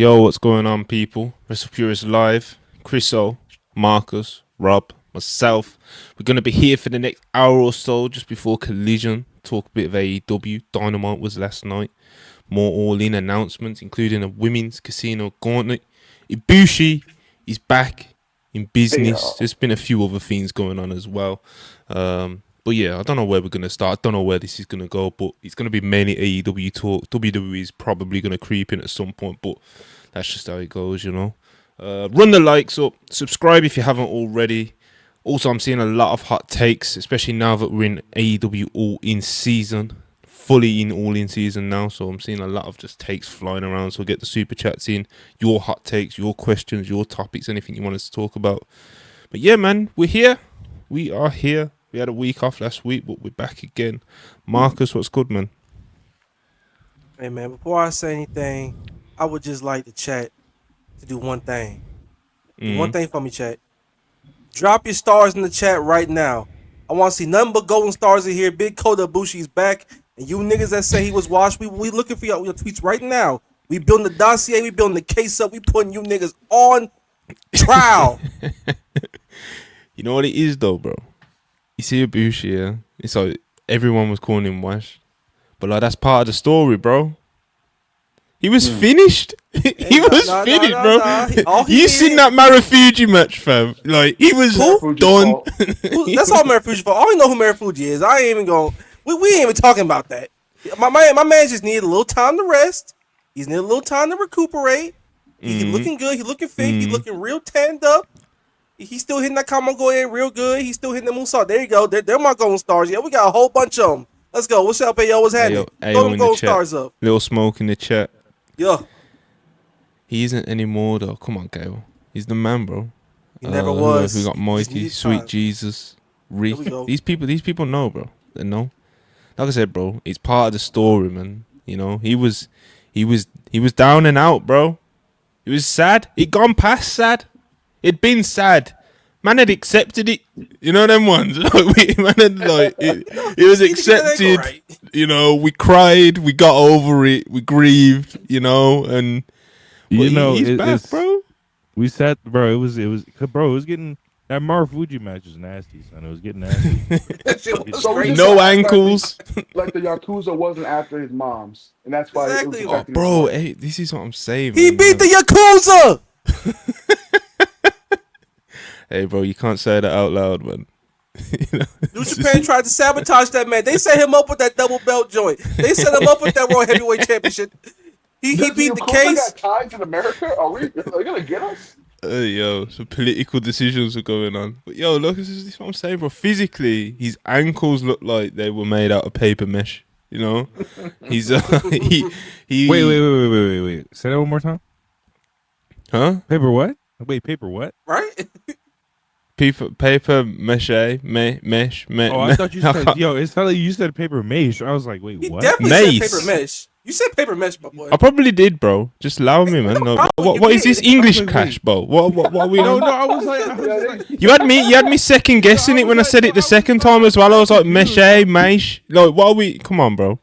Yo, what's going on, people? WrestlePurist Live, Chriso, Marcus, Rob, myself. We're going to be here for the next hour or so, just before Collision. Talk a bit of AEW. Dynamite was last night. More all-in announcements, including a women's casino gauntlet. Ibushi is back in business. There's been a few other things going on as well. But yeah, I don't know where we're going to start. I don't know where this is going to go, but it's going to be mainly AEW talk. WWE is probably going to creep in at some point, but that's just how it goes, you know. Run the likes up. Subscribe if you haven't already. Also, I'm seeing a lot of hot takes, especially now that we're in AEW all-in season. Fully in all-in season now, so I'm seeing a lot of just takes flying around. So get the super chats in. Your hot takes, your questions, your topics, anything you want us to talk about. But yeah, man, we're here. We are here. We had a week off last week, but we're back again. Marcus, what's good, man? Hey, man, before I say anything, I would just like the chat to do one thing. Do one thing for me, chat. Drop your stars in the chat right now. I want to see nothing but golden stars in here. Big Kota Ibushi's back. And you niggas that say he was washed, we looking for your tweets right now. We building the dossier. We building the case up. We putting you niggas on trial. You know what it is, though, bro? You see Ibushi, yeah? It's like everyone was calling him washed. But like that's part of the story, bro. He was finished. He was finished, bro. You seen that Marufuji match, fam? Like he was done. That's all Marufuji for. I don't know who Marufuji is. I ain't even going. We ain't even talking about that. My man just needed a little time to rest. He's needed a little time to recuperate. He's looking good. He's looking fit. He's looking real tanned up. He's still hitting that Kamago in real good. He's still hitting the moonsault. There you go. They're my golden stars. Yeah, we got a whole bunch of them. Let's go. What's up, Ayo? What's happening? Throw them golden stars up. Little smoke in the chat. Yeah, He isn't anymore though. Come on, Gale. He's the man, bro. he never Who else? We was. got He just Mikey, needed Sweet time. Jesus, There Rick. we go. These people know, bro. They know. Like I said, bro, it's part of the story, man. You know, he was down and out, bro. He was sad. It gone past sad. It'd been sad. Man had accepted it. You know them ones. Man had it was He get that accepted. right. You know, we cried. We got over it. We grieved. You know, and but he's back, bro. We sat, bro. It was, bro. It was getting that Marufuji match was nasty, son. It was getting nasty. That shit was So we crazy. just No act ankles. like the Yakuza wasn't after his mom's, and that's why Exactly. it was Oh, affecting bro, his hey, this is what I'm saying. He man. beat the Yakuza. Hey, bro, you can't say that out loud, man. You know, New Japan tried to sabotage that man. They set him up with that double belt joint. They set him up with that World Heavyweight Championship. He Does beat the Yakuza case. got ties in America? Are they gonna get us? yo, some political decisions are going on. But yo, look, this is what I'm saying, bro. Physically, his ankles look like they were made out of paper mesh. You know, he's he. Wait. Say that one more time. Huh? Paper what? Wait, paper what? Right? Paper mesh, mesh. Oh, I thought you said, yo, it sounded like you said paper mache. I was like, wait, He what? definitely Mace. said paper mesh. You said paper mesh, my boy. I probably did, bro. Just allow me, man. No, Probably what is did. this English Wait. cash, bro? What are we No, on? I was like, You had me second guessing it when I said it the second time as well. I was like, meshe, mesh. Like, what are we? Come on, bro.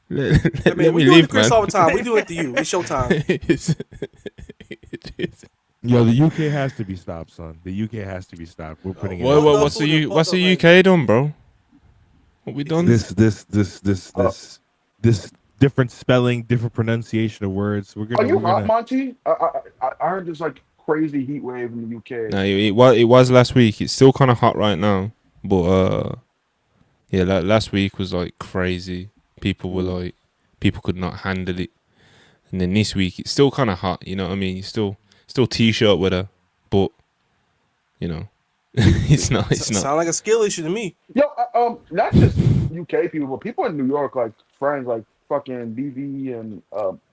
Let I mean, we me do it to live, Chris man. all the time. We do it to you. It's showtime. yo, the UK has to be stopped, son. The UK has to be stopped. We're putting it. What- out. What's the UK done, bro? What we done? This different spelling, different pronunciation of words. We're Are gonna. you we're hot, gonna Monty? I heard there's like crazy heat wave in the UK. No, it was last week. It's still kind of hot right now, but yeah, last week was like crazy. People were like, people could not handle it, and then this week it's still kind of hot. You know what I mean? It's still t-shirt weather, but you know, it's not. Sound like a skill issue to me. Yo, not just UK people, but people in New York, like friends, like fucking BV and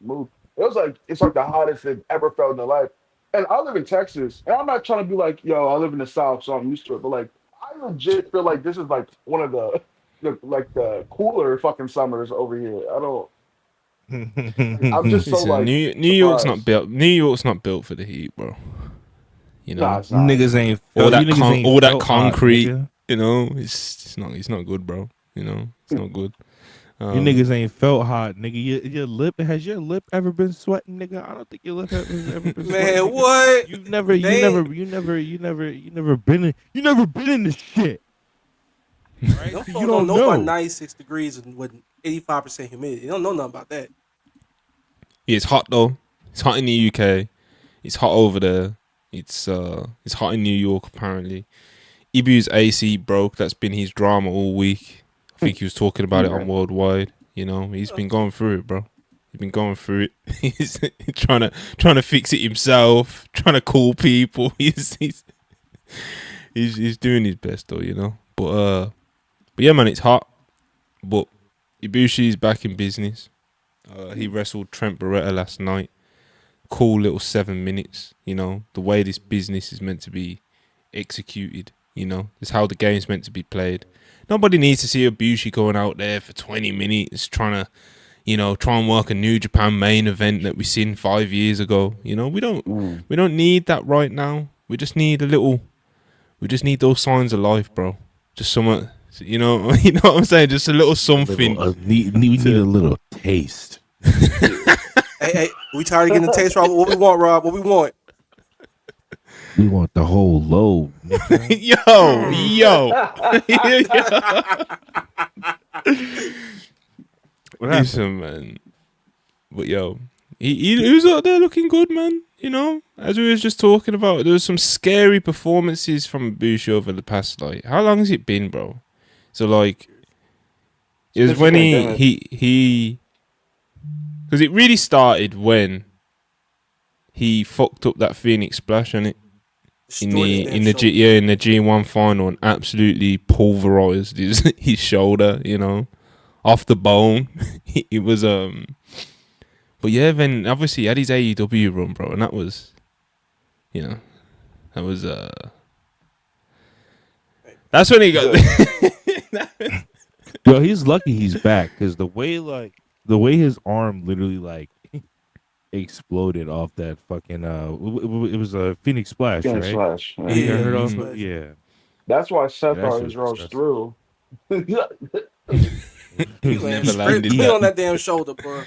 Move. It's like the hottest they've ever felt in their life. And I live in Texas, and I'm not trying to be like, yo, I live in the South, so I'm used to it. But like, I legit feel like this is like one of the cooler fucking summers over here. I don't. I'm just so Listen, like New York's not surprised. built. New York's not built for the heat, bro. You know, Nah, it's You not. niggas ain't all you that niggas ain't all that felt hot, concrete. nigga. You know, it's not good, bro. You know, it's not good. You niggas ain't felt hot, nigga. Your lip has your lip ever been sweating, nigga? I don't think your lip has ever been sweating. Man, nigga. what? You never been in this shit. Right? Don't So folk you don't don't know about know. 96 degrees with 85% humidity. They don't know nothing about that. Yeah, it's hot though. It's hot in the UK. It's hot over there. It's hot in New York apparently. Ibu's AC broke. That's been his drama all week. I think he was talking about it on Worldwide. You know, he's been going through it, bro. He's been going through it. He's trying to fix it himself. Trying to call people. He's doing his best though, you know. But yeah, man, it's hot. But Ibushi's back in business. He wrestled Trent Beretta last night. Cool little 7 minutes. You know, the way this business is meant to be executed. You know, it's how the game's meant to be played. Nobody needs to see Ibushi going out there for 20 minutes trying to, you know, try and work a New Japan main event that we seen 5 years ago. You know, we don't need that right now. We just need those signs of life, bro. Just somewhat, you know what I'm saying? Just a little something. We need a little taste. Hey, we tired of getting the taste, Rob. What we want, Rob? What we want? We want the whole load. nigga. What happened? Listen, man. But yo, he was out there looking good, man. You know, as we was just talking about, there was some scary performances from Ibushi over the past, like, how long has it been, bro? So like, it was when he because it really started when he fucked up that Phoenix Splash on it in the G1 final and absolutely pulverized his shoulder, you know, off the bone. It was But yeah, then obviously he had his AEW run, bro, and that was, that was that's when he got. Yo, he's lucky he's back because the way his arm literally like exploded off that fucking it was a Phoenix Splash, Phoenix right? Splash. Yeah, he got hurt off. Splash. Yeah, That's why Seth that shit always was rolls through. He Never landed straight landed clean that. on that damn shoulder, bro.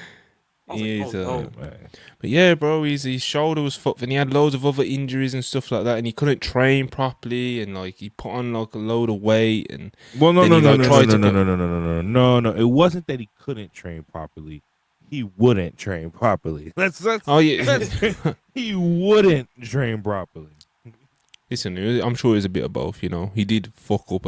I was He's, like, oh no. man. But yeah, bro, his shoulder was fucked, and he had loads of other injuries and stuff like that, and he couldn't train properly, and like he put on like a load of weight, and Well, no, Then no, he, no, like, no, tried no, to no, go- no, no, no, no, no, no. It wasn't that he couldn't train properly. He wouldn't train properly. That's oh yeah. he wouldn't train properly. Listen, I'm sure it was a bit of both. He did fuck up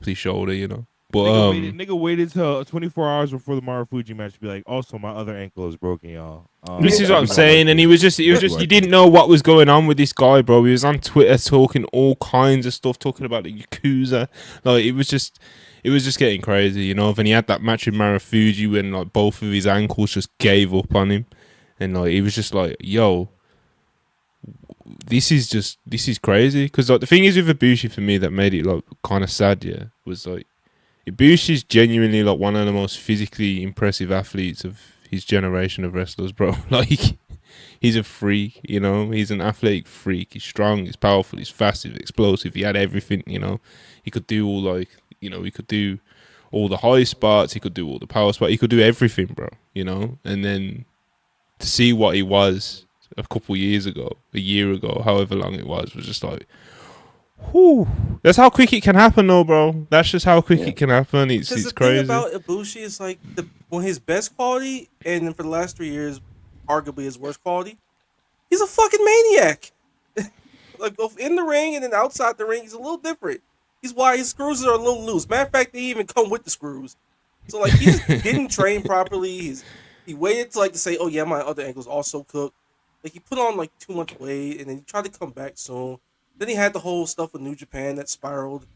his shoulder. But Nigga waited till 24 hours before the Marufuji match to be like, also my other ankle is broken, y'all. this is what I'm everybody- saying, and he didn't know what was going on with this guy, bro. He was on Twitter talking all kinds of stuff, talking about the Yakuza. Like it was just getting crazy, Then he had that match with Marufuji when like both of his ankles just gave up on him, and like he was just like, yo. This is crazy, because like the thing is with Ibushi for me that made it like kind of sad, was like Ibushi's genuinely like one of the most physically impressive athletes of his generation of wrestlers, bro. Like he's a freak, he's an athletic freak. He's strong, he's powerful, he's fast, he's explosive. He had everything, he could do all he could do all the high spots, he could do all the power spots, he could do everything, bro. And then to see what he was a couple years ago, a year ago, however long it was just like, whew. That's how quick it can happen, though, bro. That's just how quick it can happen. It's the crazy. thing about Ibushi is like his best quality, and then for the last 3 years, arguably his worst quality. He's a fucking maniac. Like both in the ring and then outside the ring, he's a little different. He's why his screws are a little loose. Matter of fact, they even come with the screws. So like he just didn't train properly. He waited to say, oh yeah, my other ankle's also cooked. Like he put on like too much weight, and then he tried to come back soon. Then he had the whole stuff with New Japan that spiraled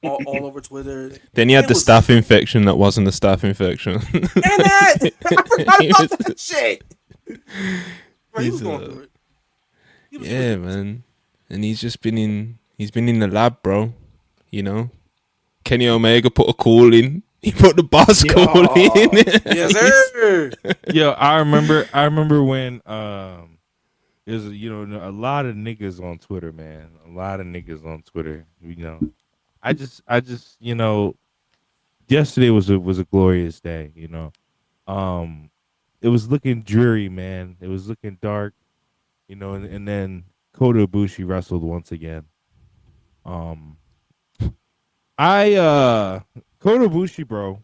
all over Twitter. Then he had the staph infection that wasn't a staph infection. And that! I forgot about that shit! Bro, he was going through it. Yeah, man. And he's been in the lab, bro. Kenny Omega put a call in. He put the boss call in. Yes, sir! Yo, I remember when there's a lot of niggas on Twitter, man. A lot of niggas on Twitter. I just yesterday was a glorious day. It was looking dreary, man. It was looking dark, and then Kota Ibushi wrestled once again. Kota Ibushi, bro.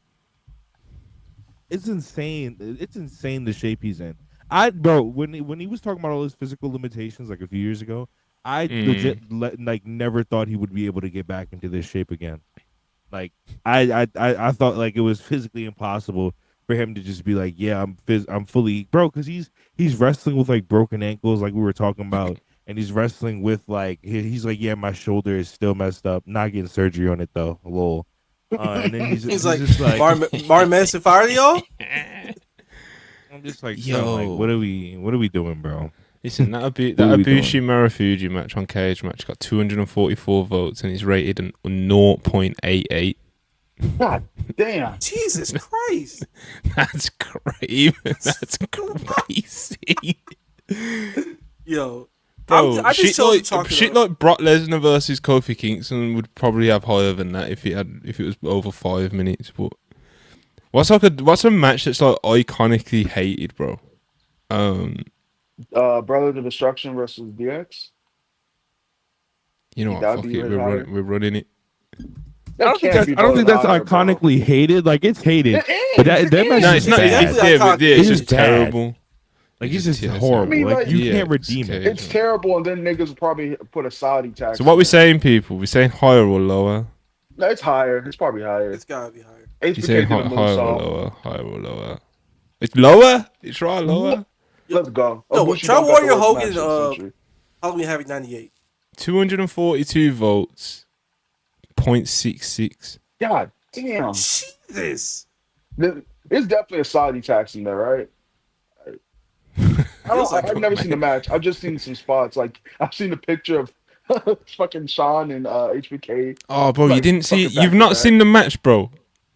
It's insane. It's insane the shape he's in. When he was talking about all his physical limitations like a few years ago, I legit never thought he would be able to get back into this shape again. Like I thought like it was physically impossible for him to just be like, yeah, I'm fully, bro, because he's wrestling with like broken ankles, like we were talking about, and he's wrestling with like he's like, yeah, my shoulder is still messed up, not getting surgery on it though, lol. And then he's like, just like Martin Madison fired y'all. I'm just like, yo, like, what are we doing, bro? Listen, that Ibushi Marufuji match on Cage Match got 244 votes and he's rated an 0.88. God damn. Jesus Christ. That's crazy. That's crazy. Yo. Bro, I just shit like Brock Lesnar versus Kofi Kingston would probably have higher than that if it was over 5 minutes. But what's a match that's like iconically hated, bro? Brothers of Destruction versus DX. You know what? That'd Fuck be it. higher. We're running it. I don't think that's iconically hated. Like it's hated, It is, but that match No, is it's not. bad. It's It's just bad. terrible. Like It's it's just just horrible. I mean, like like, you yeah, can't it's redeem it. okay. It's terrible, and then niggas will probably put a Saudi tax. So what on we it. saying, people? We saying higher or lower? No, it's higher. It's probably higher. It's gotta be higher. You HBK saying did a higher or moonsault. lower? Higher or lower? It's lower. It's right lower. Let's go. Yo, Ibushi Trevor don't got the Warrior worst match Hogan, of the century. Halloween Havoc 98. 242 votes. 0.66. God damn. Jesus. It's definitely a Saudi tax in there, right? I've never seen the match. I've just seen some spots. Like I've seen a picture of fucking Sean and HBK. Oh, bro, you Like didn't see. fucking You've back to not back. seen the match, bro.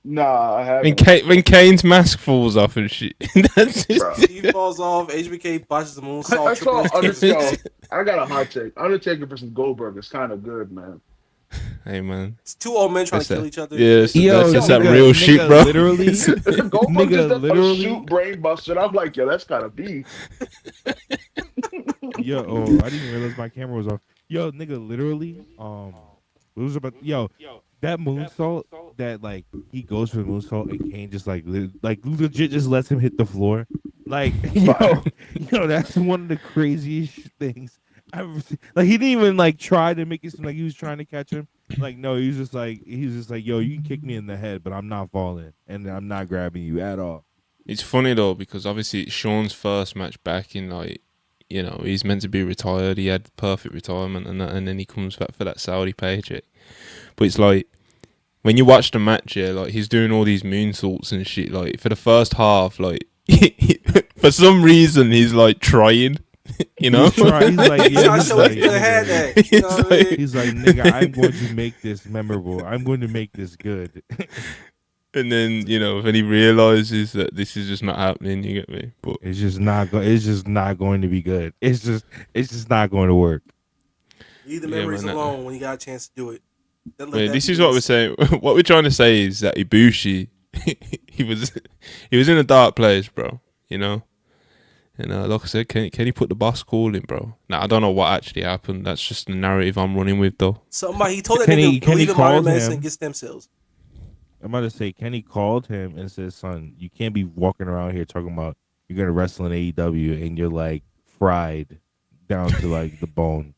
Nah, I When haven't. when Kane's mask falls off and shit. That's Bro. just, He falls off. HBK botches the I moonsault. Triple saw H takes his Yo, back. I got a hot take. Undertaker versus Goldberg is kind of good, man. hey man, It's two old men trying that's to kill that. each other. Yeah, that's Yo, just that nigga, real nigga, shit, bro. literally, Goldberg just nigga, did a literally. shoot brain buster. And I'm like, yo, that's kind of beef. Yo, oh, I didn't even realize my camera was off. Yo, nigga, literally, it was about that moonsault that like he goes for the moonsault and Kane just like legit just lets him hit the floor. Like yo, that's one of the craziest things I've ever seen. Like he didn't even like try to make it seem like he was trying to catch him. Like no, he was just like yo, you can kick me in the head, but I'm not falling and I'm not grabbing you at all. It's funny though because obviously it's Sean's first match back in like, you know, he's meant to be retired. He had perfect retirement and that, and then he comes back for that Saudi paycheck. But it's like when you watch the match, yeah, like he's doing all these moonsaults and shit. Like for the first half, like for some reason he's like trying, you know. He's like, He's yeah, trying to he's show like, he could have had that. You know what I mean? he's like, nigga, I'm going to make this memorable. I'm going to make this good. And then, you know, when he realizes that this is just not happening, you get me. But It's just not going to be good. It's just not going to work. Leave the Yeah, memories man, alone when you got a chance to do it. this is what we're saying. What we're trying to say is that Ibushi, he was in a dark place, bro. You know. And like I said, can he put the boss call in, bro? Now I don't know what actually happened. That's just the narrative I'm running with, though. Somebody he told that Kenny nigga believe in modern called medicine him. and get stem cells. I'm about to say, Kenny called him and said, "Son, you can't be walking around here talking about you're gonna wrestle in AEW and you're like fried down to like the bone.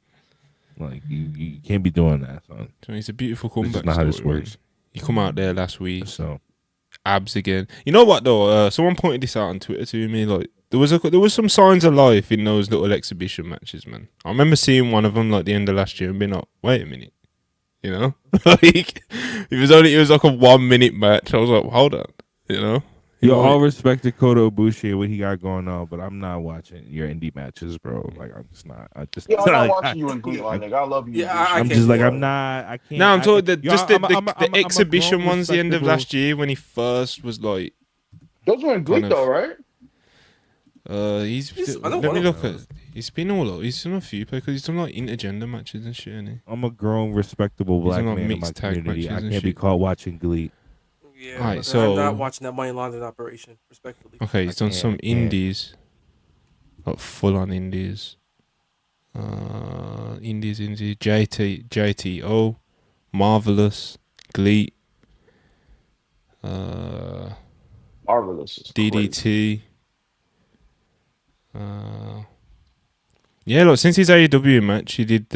Like you can't be doing that, son. So it's a beautiful This is comeback not how this story, man. works. You come out there last week, So abs again. You know what though? Someone pointed this out on Twitter to me. Like there was some signs of life in those little exhibition matches, man. I remember seeing one of them like the end of last year and being like, wait a minute, you know, like it was like a 1 minute match. I was like, hold on, you know. yo, all respect to Kota Ibushi and what he got going on, but I'm not watching your indie matches, bro. Like I'm just not. Yo, I'm not like, watching you in Glee, my nigga. I love you. Yeah, Ibushi. I I'm can't just like do I'm it. not. I can't. No, I'm talking yo, just I'm the a exhibition grown, ones the end of respectable- last year when he first was like. Those were in Glee, kind of- though, right? I know Let one me of look at. He's been all over. He's done a few because he's done like intergender matches and shit, hasn't I'm a grown, respectable He's black on, like, man in my mixed tag community. I matches and can't be shit. caught watching Glee. Yeah, Alright, but so- I'm not watching that money laundering operation, respectfully. Okay, he's done can't, some I can't. indies, like full on indies. Indies, JTO, Marvelous, Glee, Marvelous. Is crazy. DDT. Yeah, look, since his AEW match, he did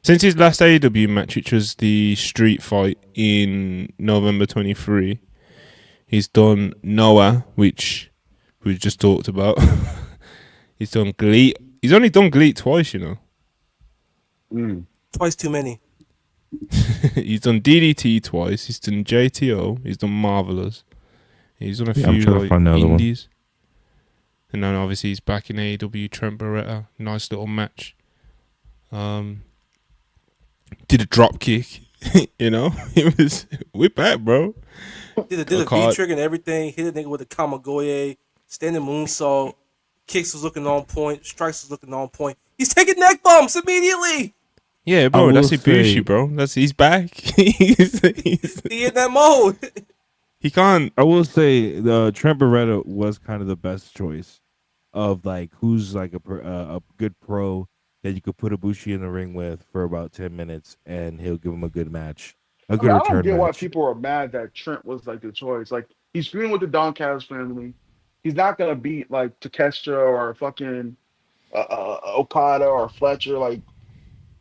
since his last AEW match, which was the street fight in November 23, he's done Noah, which we just talked about. He's done Glee. He's only done Glee twice, you know. Mm. Twice too many. He's done DDT twice. He's done JTO. He's done Marvelous. He's done a Yeah, I'm few trying to like find the other one. indies. And then obviously he's back in AEW. Trent Barretta, nice little match. Did a drop kick. You know, we're back, bro. Did a card. V-trigger and everything. Hit a nigga with a Kamagoye. Standing moonsault. Kicks was looking on point. Strikes was looking on point. He's taking neck bumps immediately. Yeah, bro, I that's will Ibushi, say- bro. He's back. he's- He in that mode. he can't. I will say the Trent Barretta was kind of the best choice of like who's like a good pro that you could put Ibushi in the ring with for about 10 minutes and he'll give him a good match, a good I return don't get why match. people are mad that Trent was like the choice. Like he's feuding with the Don Callis family. He's not gonna beat like Takeshita or fucking Okada or Fletcher. Like,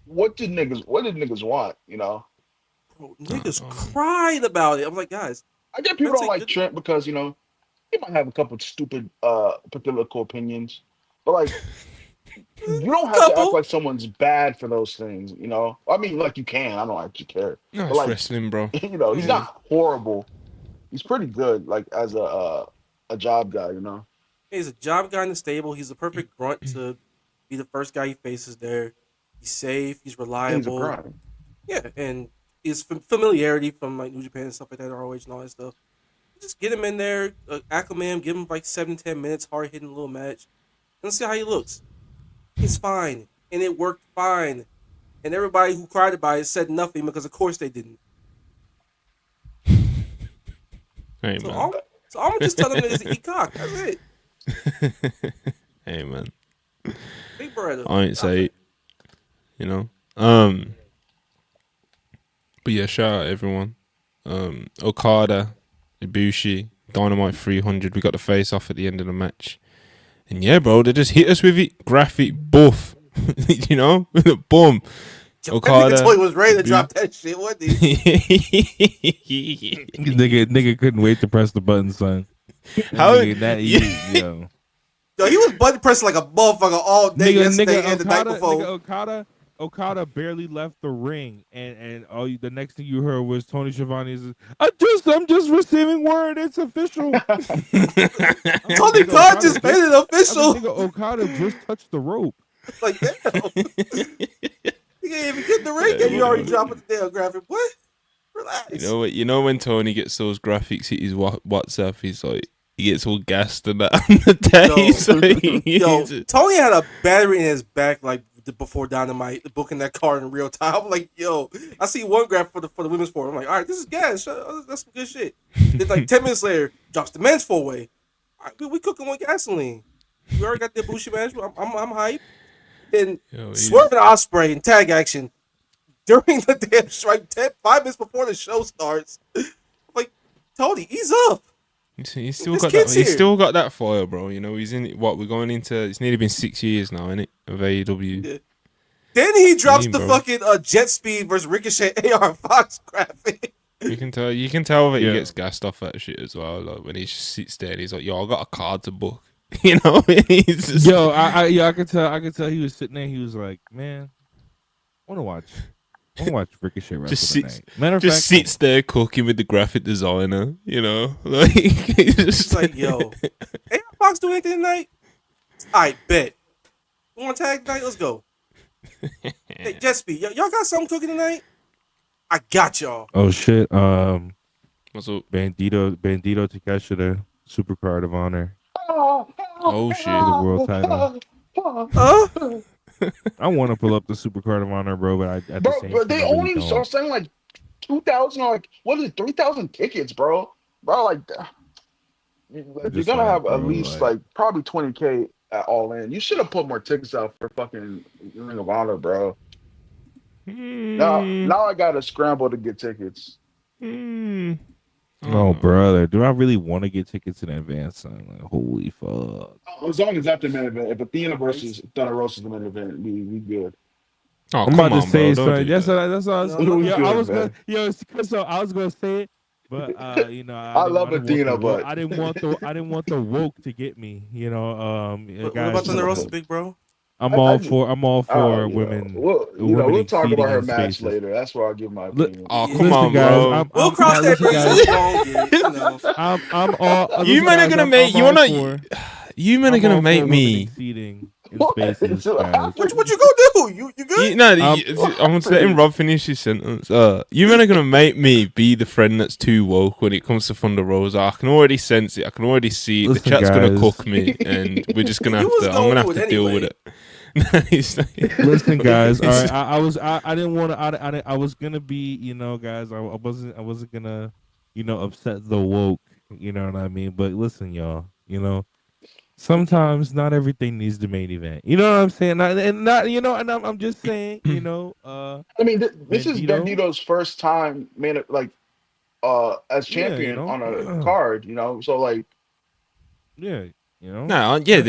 what did niggas want? You know, Bro, niggas cried about it. I'm like, guys, I get people Trent's don't a like good- Trent because you know he might have a couple stupid political opinions, but like you don't have to act Couple. like someone's bad for those things. You know, I mean, like you can. I don't actually care. No, But, it's like, wrestling, bro. you know, he's not horrible. He's pretty good, like as a job guy, you know. He's a job guy in the stable. He's the perfect grunt to be the first guy he faces there. He's safe. He's And he's a reliable. grind. Yeah, and his familiarity from like New Japan and stuff like that, ROH and all that stuff. Just get him in there, acclimate him, give him like 7-10 minutes, hard hitting little match, and see how he looks. He's fine, and it worked fine. And everybody who cried about it said nothing because, of course, they didn't. Hey, So, man. I'm gonna just tell them is to eat cock. That's it. Hey, man. Big brother. I ain't say it. You know? But yeah, shout out everyone. Okada, Ibushi, Dynamite 300. We got the face off at the end of the match. And yeah, bro, they just hit us with it. Graphic buff. You know? Boom. Okada. That nigga toy was ready to drop that shit, wasn't he? Nigga couldn't wait to press the button, son. How- Yo. Yo, he was button pressing like a motherfucker all day yesterday and the night before. Okada barely left the ring, and the next thing you heard was Tony Schiavone's. I'm just receiving word. It's official. Tony Khan just made it official. Nigga, Okada just touched the rope. Like, damn. He can't even get in the ring and you already dropping the damn graphic. What? Relax. You know what? You know when Tony gets those graphics hit his WhatsApp, he's like, he gets all gassed and that on the day. Yo, Tony had a battery in his back like before Dynamite, booking that card in real time. I'm like, yo, I see one graph for the women's four. I'm like, all right, this is gas. That's some good shit. Then like 10 minutes later, drops the men's four way. All right, we cooking with gasoline. We already got the Ibushi match. I'm hyped. And Swerve and Ospreay in tag action during the damn strike 5 minutes before the show starts. I'm like, Tony, ease up. He's still got that fire, bro. You know, he's in it. What we're going into? It's nearly been 6 years now, isn't it? Of AEW. Yeah. Then he drops the fucking Jet Speed versus Ricochet AR Fox graphic. You can tell that he gets gassed off that shit as well. Like when he just sits there and he's like, "Yo, I got a card to book." You know, he's just... I could tell he was sitting there. He was like, "Man, I want to watch Ricochet wrestle tonight." Matter of fact, sits there cooking with the graphic designer. You know, like it's like, yo, AR Fox do anything tonight? I bet. You want to tag tonight? Let's go. Hey, Jet Speed, y'all got something cooking tonight? I got y'all. Oh shit. What's up? Bandito Takeshita, the Super Card of Honor. Oh shit! The world title. I want to pull up the Super Card of Honor, bro, but but they only are selling like 2,000 or like what is it, 3,000 tickets, bro. Like you're gonna have at least like probably 20K at all in. You should have put more tickets out for fucking Ring of Honor, bro. Now I gotta scramble to get tickets. Oh, brother, do I really want to get tickets in advance? Like, holy fuck! As long as that's the main event. If Athena versus Thunder Rosa is the main event, we good. Oh, I'm about to say so. That's what I was. I was gonna say it, but you know, I love Athena, but I didn't want the woke to get me. You know, what about Thunder Rosa, big bro? I'm all for women. We'll talk about her match later. That's where I'll give my opinion. Oh, come on, guys, bro. We'll cross that bridge. I'm all. You men are gonna make. You wanna? You men are gonna make me. What you gonna do? You good? I'm letting Rob finish his sentence. You men are gonna make me be the friend that's too woke when it comes to Thunder Rosa. I can already sense it. I can already see it. Listen, the chat's guys. gonna cook me, and we're just gonna have to. I'm gonna have to deal with it. Listen, guys. All right, I didn't want to. I was gonna be, you know, guys. I wasn't gonna, you know, upset the woke. You know what I mean? But listen, y'all. You know, sometimes not everything needs the main event. You know what I'm saying? I'm just saying. You know. I mean, this is Bandito's first time, as champion on a card. You know, so like. Yeah. You know?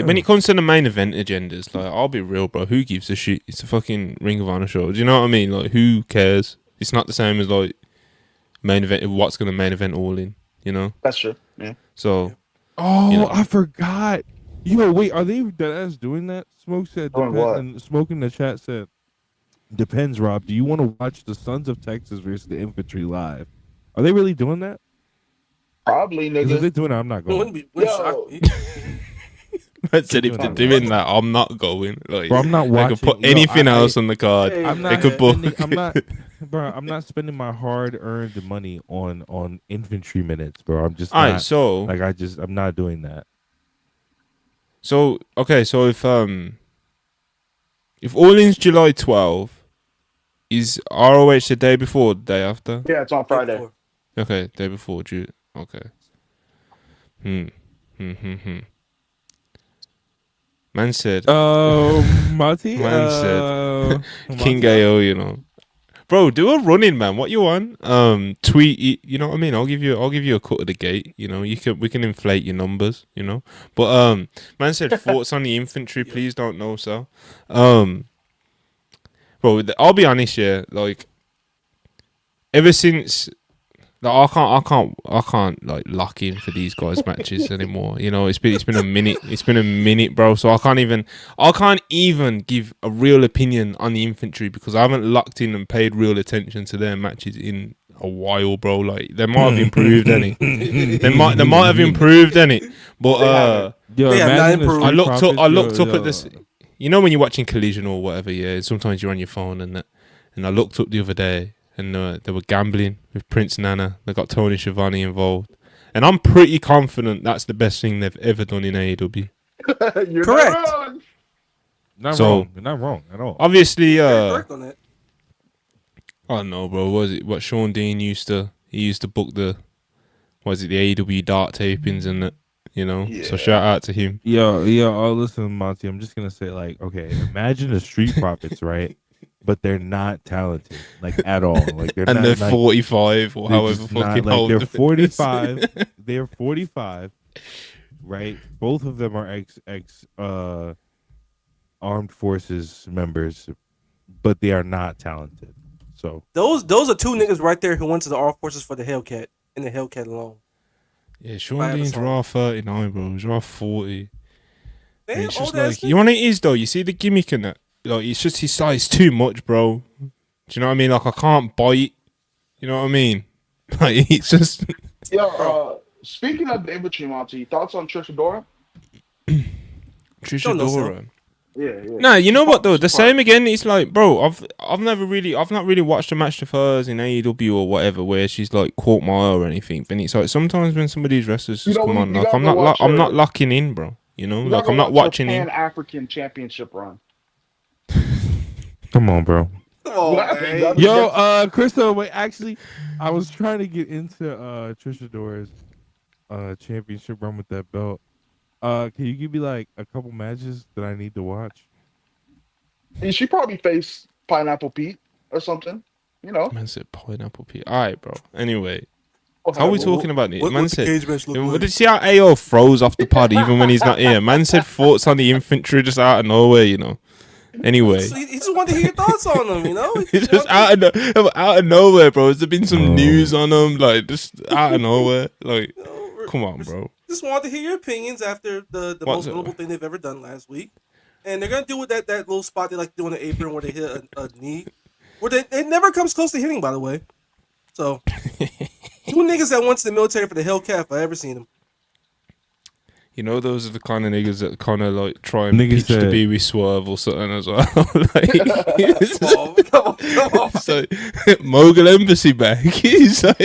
When it comes to the main event agendas, like, I'll be real, bro. Who gives a shit? It's a fucking Ring of Honor show. Do you know what I mean? Like, who cares? It's not the same as like main event. What's gonna main event All In? You know? That's true. Yeah. So. Oh, you know. I forgot. Yo, wait, are they deadass doing that? Smoke said. And Smoke in the chat said, "Depends, Rob. Do you want to watch the Sons of Texas versus the Infantry live? Are they really doing that? Probably, nigga. If they're doing it, I'm not going. I said if they're doing that, I'm not going. Like, Bro, I'm not they watching. could put Yo, anything I- else on the card. Hey, I'm They not could book. spending. I'm not, bro. I'm not spending my hard-earned money on infantry minutes, bro. I'm just All not. right, so Like I'm not doing that. okay, so if All In's July 12, is ROH the day before, the day after? Yeah, it's on Friday. Okay, day before June. Okay. Man said Monty. Man said King Monty. AO, you know. Bro, do a running, man. What you want? Tweet it, you know what I mean? I'll give you a cut of the gate, you know. We can inflate your numbers, you know. But man said thoughts on the infantry, please don't know, so. Bro, I'll be honest here, like ever since like, I can't like lock in for these guys' matches anymore. You know, it's been a minute. It's been a minute, bro. So I can't even give a real opinion on the infantry because I haven't locked in and paid real attention to their matches in a while, bro. Like they might have improved any. They might have improved any. But Yo, They have not imagine the improved. Street I looked Profits, up at this. You know when you're watching Collision or whatever, yeah. Sometimes you're on your phone and I looked up the other day. And they were gambling with Prince Nana. They got Tony Schiavone involved. And I'm pretty confident that's the best thing they've ever done in AEW. You're Correct. Not wrong. Not So- wrong. Not wrong at all. Obviously, Very correct on that. I don't know, bro. Was it what Sean Dean used to book the AEW dart tapings and that, you know? Yeah. So shout out to him. Yo, oh, listen, Monty. I'm just gonna say, like, okay, imagine the Street Profits, right? But they're not talented, like at all. Like they're And not. they're like, 45 or they're however just not, fucking like, old. they're it is. 45. They're 45, right? Both of them are ex armed forces members, but they are not talented. So Those are two niggas right there who went to the armed forces for the Hellcat and the Hellcat alone. Yeah, Sean Five Dean's or raw 39, bro. He's raw 40. And Damn, it's just old ass like, you know what it is, though? You see the gimmick in that? Like, it's just his size too much, bro. Do you know what I mean? Like, I can't buy it. You know what I mean? Like, it's just... Yo, speaking of the infantry, Monty, thoughts on Trish Adora? Trish Don't know, Adora. Yeah. Nah, you know what, though? She's The same again, it's like, bro, I've not really watched a match of hers in AEW or whatever where she's, like, caught my eye or anything. And it's like, sometimes when some of these wrestlers just come on, like, I'm not locking in, bro. You know? You Like, gotta I'm not watch watching her in. Pan-African championship run. come on, bro. Come on, Laughing, man. dog. Yo, Crystal, wait, actually, I was trying to get into Trish Adora's championship run with that belt. Can you give me like a couple matches that I need to watch? And she probably faced Pineapple Pete or something. You know. Man said pineapple pea. Alright, bro. Anyway. How are we talking about it? Man What the said... cage match look What like? did you see how AO froze off the pod even when he's not here? Man said thoughts on the infantry just out of nowhere, you know. Anyway. He just wanted to hear your thoughts on them, you know? He It's just out of nowhere, bro. Has there been some news on them? Like, just out of nowhere. Like, come on, bro. Just wanted to hear your opinions after the most notable thing they've ever done last week. And they're going to do with that little spot they like to do on the apron where they hit a knee. Where it never comes close to hitting, by the way. So, two niggas that went to the military for the Hellcat if I ever seen them. You know, those are the kind of niggas that kind of like try and Niggas pitch to that- be with Swerve or something as well. Like, Come on. so, Mogul Embassy back. He's like,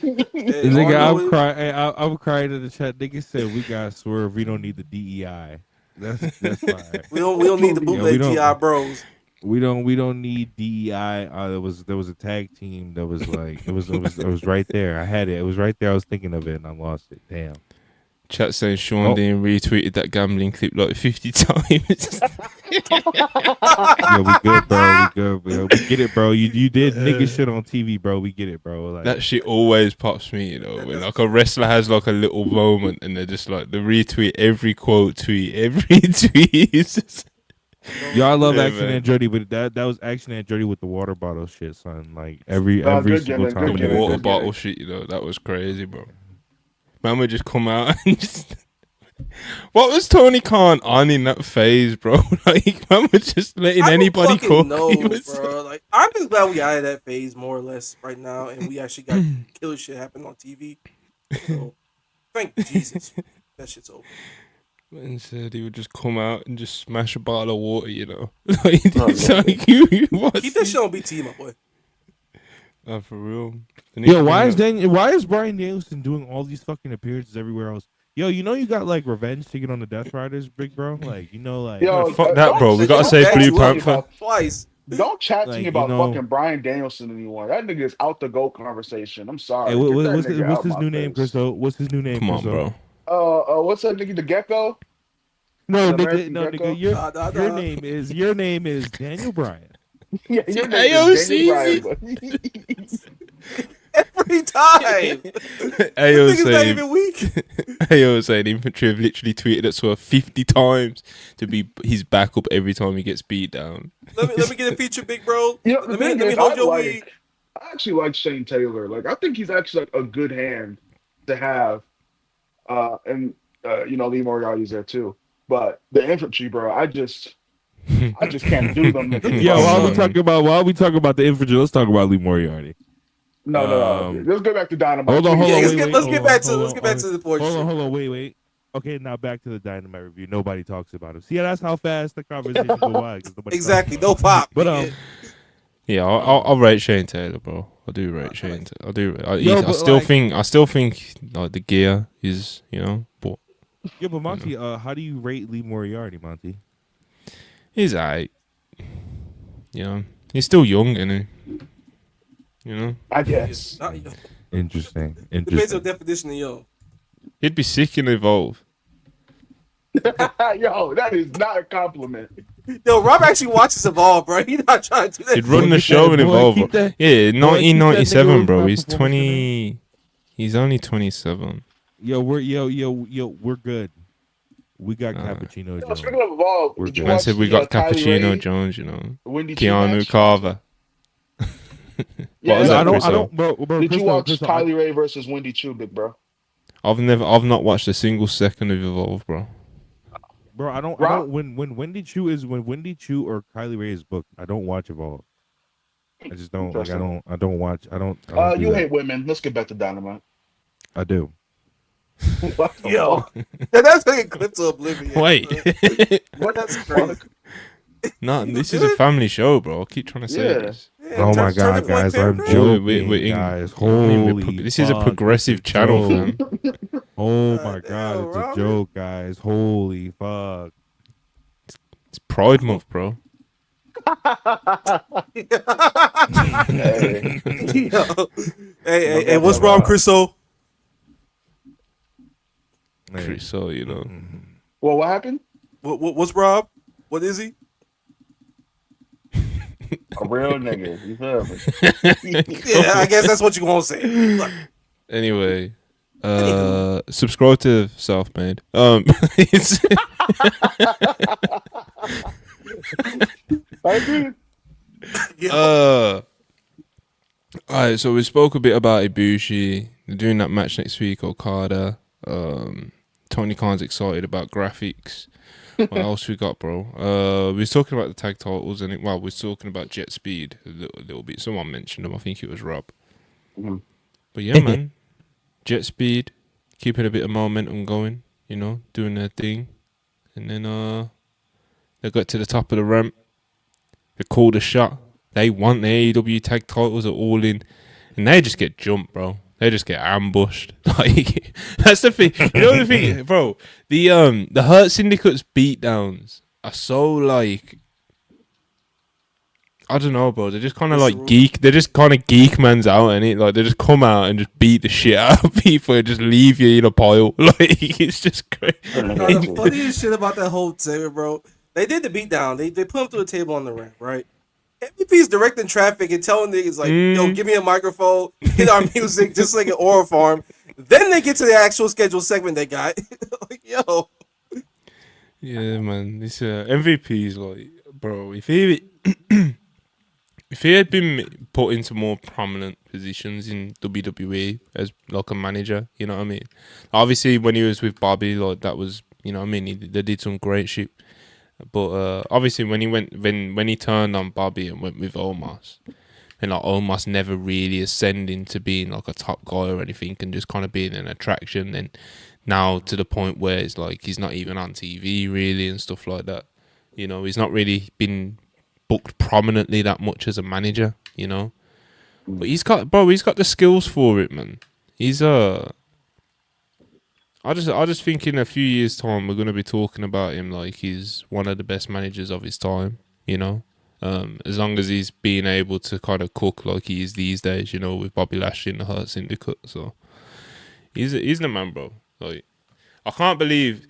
Nigga, I'm crying in the chat. Nigga said we got Swerve. We don't need the DEI. That's fine. We don't need the bootleg don't- GI bros. We don't need DEI. There was a tag team that was like it was right there. I had it. It was right there. I was thinking of it and I lost it. Damn. chat saying Sean Dean retweeted that gambling clip like 50 times. Yeah, we good, bro. We good, bro. We get it, bro. You did nigga shit on TV, bro. We get it, bro. Like That shit always pops me, you know, when like a wrestler has like a little moment and they're just like the retweet every quote tweet, every tweet. It's just... Y'all love Yeah, Action man. Andretti, but that was Action Andretti with the water bottle shit, son. Like every good single gimmick, time. good The gimmick. water bottle shit, you know, that was crazy, bro. Man would just come out and just... What was Tony Khan on in that phase, bro? Like, man was just letting anybody cook. No, He was- bro. Like, I'm just glad we out of that phase more or less right now, and we actually got killer shit happen on TV. So, thank Jesus, that shit's over. And said he would just come out and just smash a bottle of water, you know. Like, Oh, it's yeah. like you what's Keep that shit on BT, my boy. for real. Yo, why is Brian Danielson doing all these fucking appearances everywhere else? Yo, you know you got like revenge to get on the Death Riders, big bro. Like, you know, like Yo, fuck that, don't- bro. We gotta They save backed Blue you up Panther. twice. Don't chat to Like, me you about know- fucking Brian Danielson anymore. That nigga is out the GOAT conversation. I'm sorry. hey, Get that what's nigga what's out his my new name, face. Chriso? What's his new name, Come on, Chriso? bro. What's that nigga? The Gecko? No, The nigga, American no, Gecko? nigga, your Nah. your name is Daniel Bryan. Yeah, your name is Daniel AOC. Bryan. Every time. Ayo This nigga's not saying, even weak. Ayo saying infantry have literally tweeted at Swerve 50 times to be his backup every time he gets beat down. Let me get a feature, big bro. You know, the Let me thing is, hold your weed. I actually like Shane Taylor. Like, I think he's actually like a good hand to have. And you know, Lee Moriarty's there too. But the infantry, bro, I just can't do them. Niggas, Yo, bro. while we talk about the infantry, let's talk about Lee Moriarty. No. Let's go back to Dynamite. Hold on, please. Yeah, wait, let's hold get on, back to hold let's on, get back to the point. Hold on, wait. Okay, now back to the Dynamite review. Nobody talks about him. See, that's how fast the conversation go by. 'Cause nobody Exactly. talks No about him. pop. But nigga. Yeah, I'll rate Shane Taylor, bro. I do rate Shane. I do. I but still like- think like the gear is, you know, but yeah, but Monty, how do you rate Lee Moriarty, Monty? he's alright. You know, he's still young, isn't he? You know, I guess. Interesting. Depends on definition of young. he'd be sick and evolve. Yo, that is not a compliment. Yo, Rob actually watches Evolve, bro. He's not trying to do that. He'd run the keep show that- and boy, evolve. keep Bro. that- Yeah, boy, 1997, keep that bro. nigga He's performance 20. He's only 27. Yo, we're good. We got Cappuccino Yo, Jones. speaking of Evolve, We're did you good. Man watch said we the, got Kylie Cappuccino Ray, Jones, you know, Wendy Chu Keanu match? Carver. Yeah, What was No, that, I don't. Chris? Bro, Did you Crystal, watch Crystal, Kylie Ray versus Wendy Chu, big bro? I've not watched a single second of Evolve, bro. Bro, I don't. When Wendy Chu or Kylie Ray is booked, I don't watch Evolve. I just don't. Like, I don't watch. I don't. do You that. hate women. Let's get back to Dynamite. I do. What the Yo, fuck? that's like a clip to oblivion. Wait, What That's the crazy. fuck? no, this is a family show, bro. I keep trying to say Yeah. this. Yeah, Oh my turn god, it for a guys! I'm paragraph. joking, We're in- guys. I mean, Holy, this is a fuck, progressive it's a channel, joke. fam. Oh my God god, damn, it's a Robert. joke, guys. Holy fuck! It's Pride Month, bro. Hey. Yo. Hey, what's wrong, Chriso? Man. Chris, so you know. Well, what happened? What's Rob? What is he? A real nigga. You feel me? Yeah, I guess that's what you gonna say. Look, Anyway, Anywho. subscribe to Self-Made. It's I agree. yo, alright. So we spoke a bit about Ibushi. They're doing that match next week. Okada. Tony Khan's excited about graphics. What else we got, bro? We was talking about the tag titles, and we was talking about Jet Speed a little bit. Someone mentioned them. I think it was Rob. Mhm. But yeah, man, Jet Speed keeping a bit of momentum going. You know, doing their thing, and then they got to the top of the ramp. They called a shot. They want the AEW tag titles at All In, and they just get jumped, bro. They just get ambushed. Like, that's the thing. You know the thing, bro. The Hurt Syndicate's beatdowns are so like, I don't know, bro. They're just kind of like geek. They're just kind of geek man's out, and it like they just come out and just beat the shit out of people and just leave you in a pile. Like, it's just crazy. the funniest shit about that whole segment, bro. They did the beatdown. They put him through a table on the ramp, right? MVP's directing traffic and telling niggas like, yo, give me a microphone, hit our music, just like an oral farm. Then they get to the actual scheduled segment they got. Like, yo. Yeah, man. This MVP's like, bro. If he if he had been put into more prominent positions in WWE as like a manager, you know what I mean. Obviously, when he was with Bobby, like that was, you know what I mean. They did some great shit. But obviously, when he turned on Bobby and went with Omos, and like Omos never really ascended to being like a top guy or anything, and just kind of being an attraction, then now to the point where it's like he's not even on TV really and stuff like that. You know, he's not really been booked prominently that much as a manager. You know, but he's got the skills for it, man. He's I just think in a few years' time we're gonna be talking about him like he's one of the best managers of his time. You know, as long as he's being able to kind of cook like he is these days. You know, with Bobby Lashley in the Hurt Syndicate. So he's the man, bro. Like I can't believe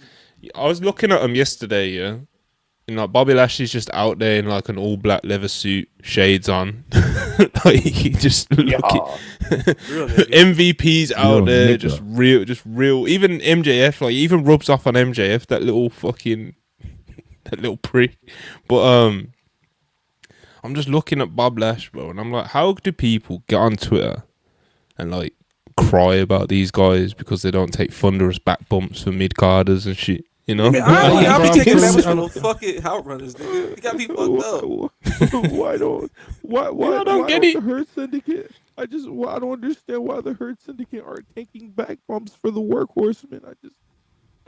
I was looking at him yesterday. Yeah. And like Bobby Lashley's just out there in like an all black leather suit, shades on, like he just looking. MVP's out there, just real. Even MJF, like he even rubs off on MJF, that little prick. But I'm just looking at Bob Lash, bro, and I'm like, how do people get on Twitter and like cry about these guys because they don't take thunderous back bumps for mid carders and shit? You know, I'll be taking members from those fucking outrunners, nigga. You got me fucked up. Why don't get it? The Hurt Syndicate? I don't understand why the Hurt Syndicate aren't taking back bumps for the workhorsemen. I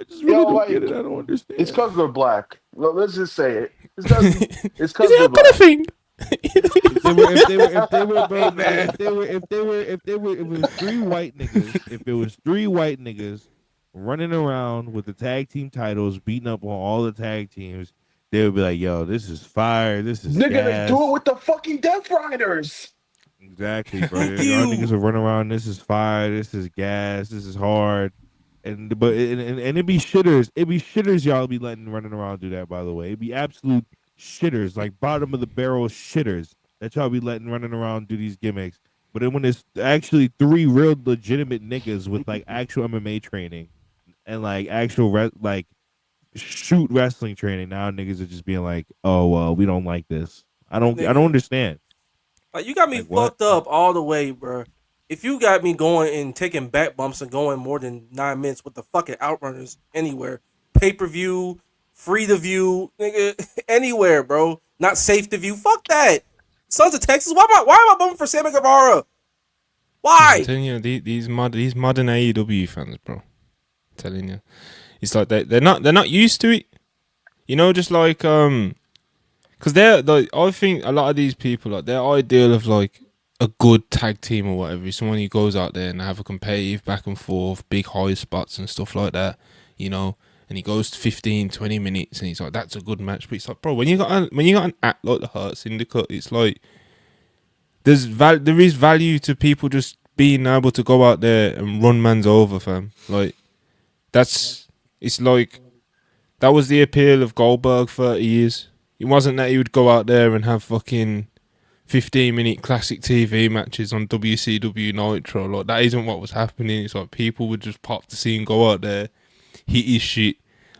just really don't get it. I don't understand. It's because they're black. Well, let's just say it. It's because they're black. If it was three white niggas running around with the tag team titles, beating up on all the tag teams, they would be like, yo, this is fire, this is nigga, gas. they do it with the fucking Death Riders. Exactly, bro. Y'all niggas are running around, this is fire, this is gas, this is hard. And it'd be shitters. It'd be shitters y'all be letting running around do that, by the way. It'd be absolute shitters, like bottom of the barrel shitters that y'all be letting running around do these gimmicks. But then when it's actually three real legitimate niggas with like actual MMA training and like actual like shoot wrestling training, now niggas are just being like, oh well, we don't like this. I don't understand. Like you got me fucked up all the way, bro. If you got me going and taking back bumps and going more than 9 minutes with the fucking outrunners anywhere, pay-per-view, free to view, nigga, anywhere, bro. Not safe to view. Fuck that. Sons of Texas. Why am I bumping for Sammy Guevara? Why? I'm telling you, these modern AEW fans, bro. I'm telling you, it's like they're not used to it. You know, just like because they're like, I think a lot of these people, like, their ideal of like a good tag team or whatever is someone who goes out there and have a competitive back and forth, big high spots and stuff like that, you know, and he goes to 15, 20 minutes and he's like, that's a good match. But it's like, bro, when you got an act like the Hurt Syndicate, it's like there is value to people just being able to go out there and run man's over, fam. Like it's like that was the appeal of Goldberg 30 years. It wasn't that he would go out there and have fucking 15-minute classic TV matches on WCW Nitro. Like, that isn't what was happening. It's like people would just pop the scene, go out there, hit his shit,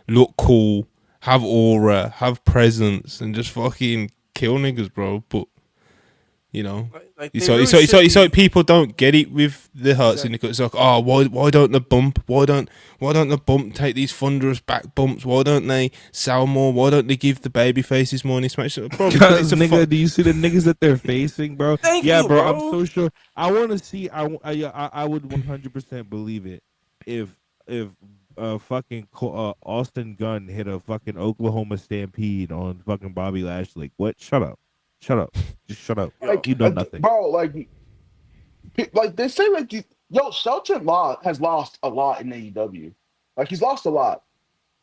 look cool, have aura, have presence, and just fucking kill niggas, bro. But you know, it's like people don't get it with the Hurt Syndicate. It's like, oh, why don't the bump take these thunderous back bumps? Why don't they sell more? Why don't they give the baby faces more in this match? Bro, because nigga, do you see the niggas that they're facing, bro? Thank you, bro. I'm so sure. I want to see. I would 100% believe it if fucking Austin Gunn hit a fucking Oklahoma Stampede on fucking Bobby Lashley. What? Shut up. Just shut up. Like, you know nothing, bro. Like they say, like, Shelton has lost a lot in AEW. Like, he's lost a lot.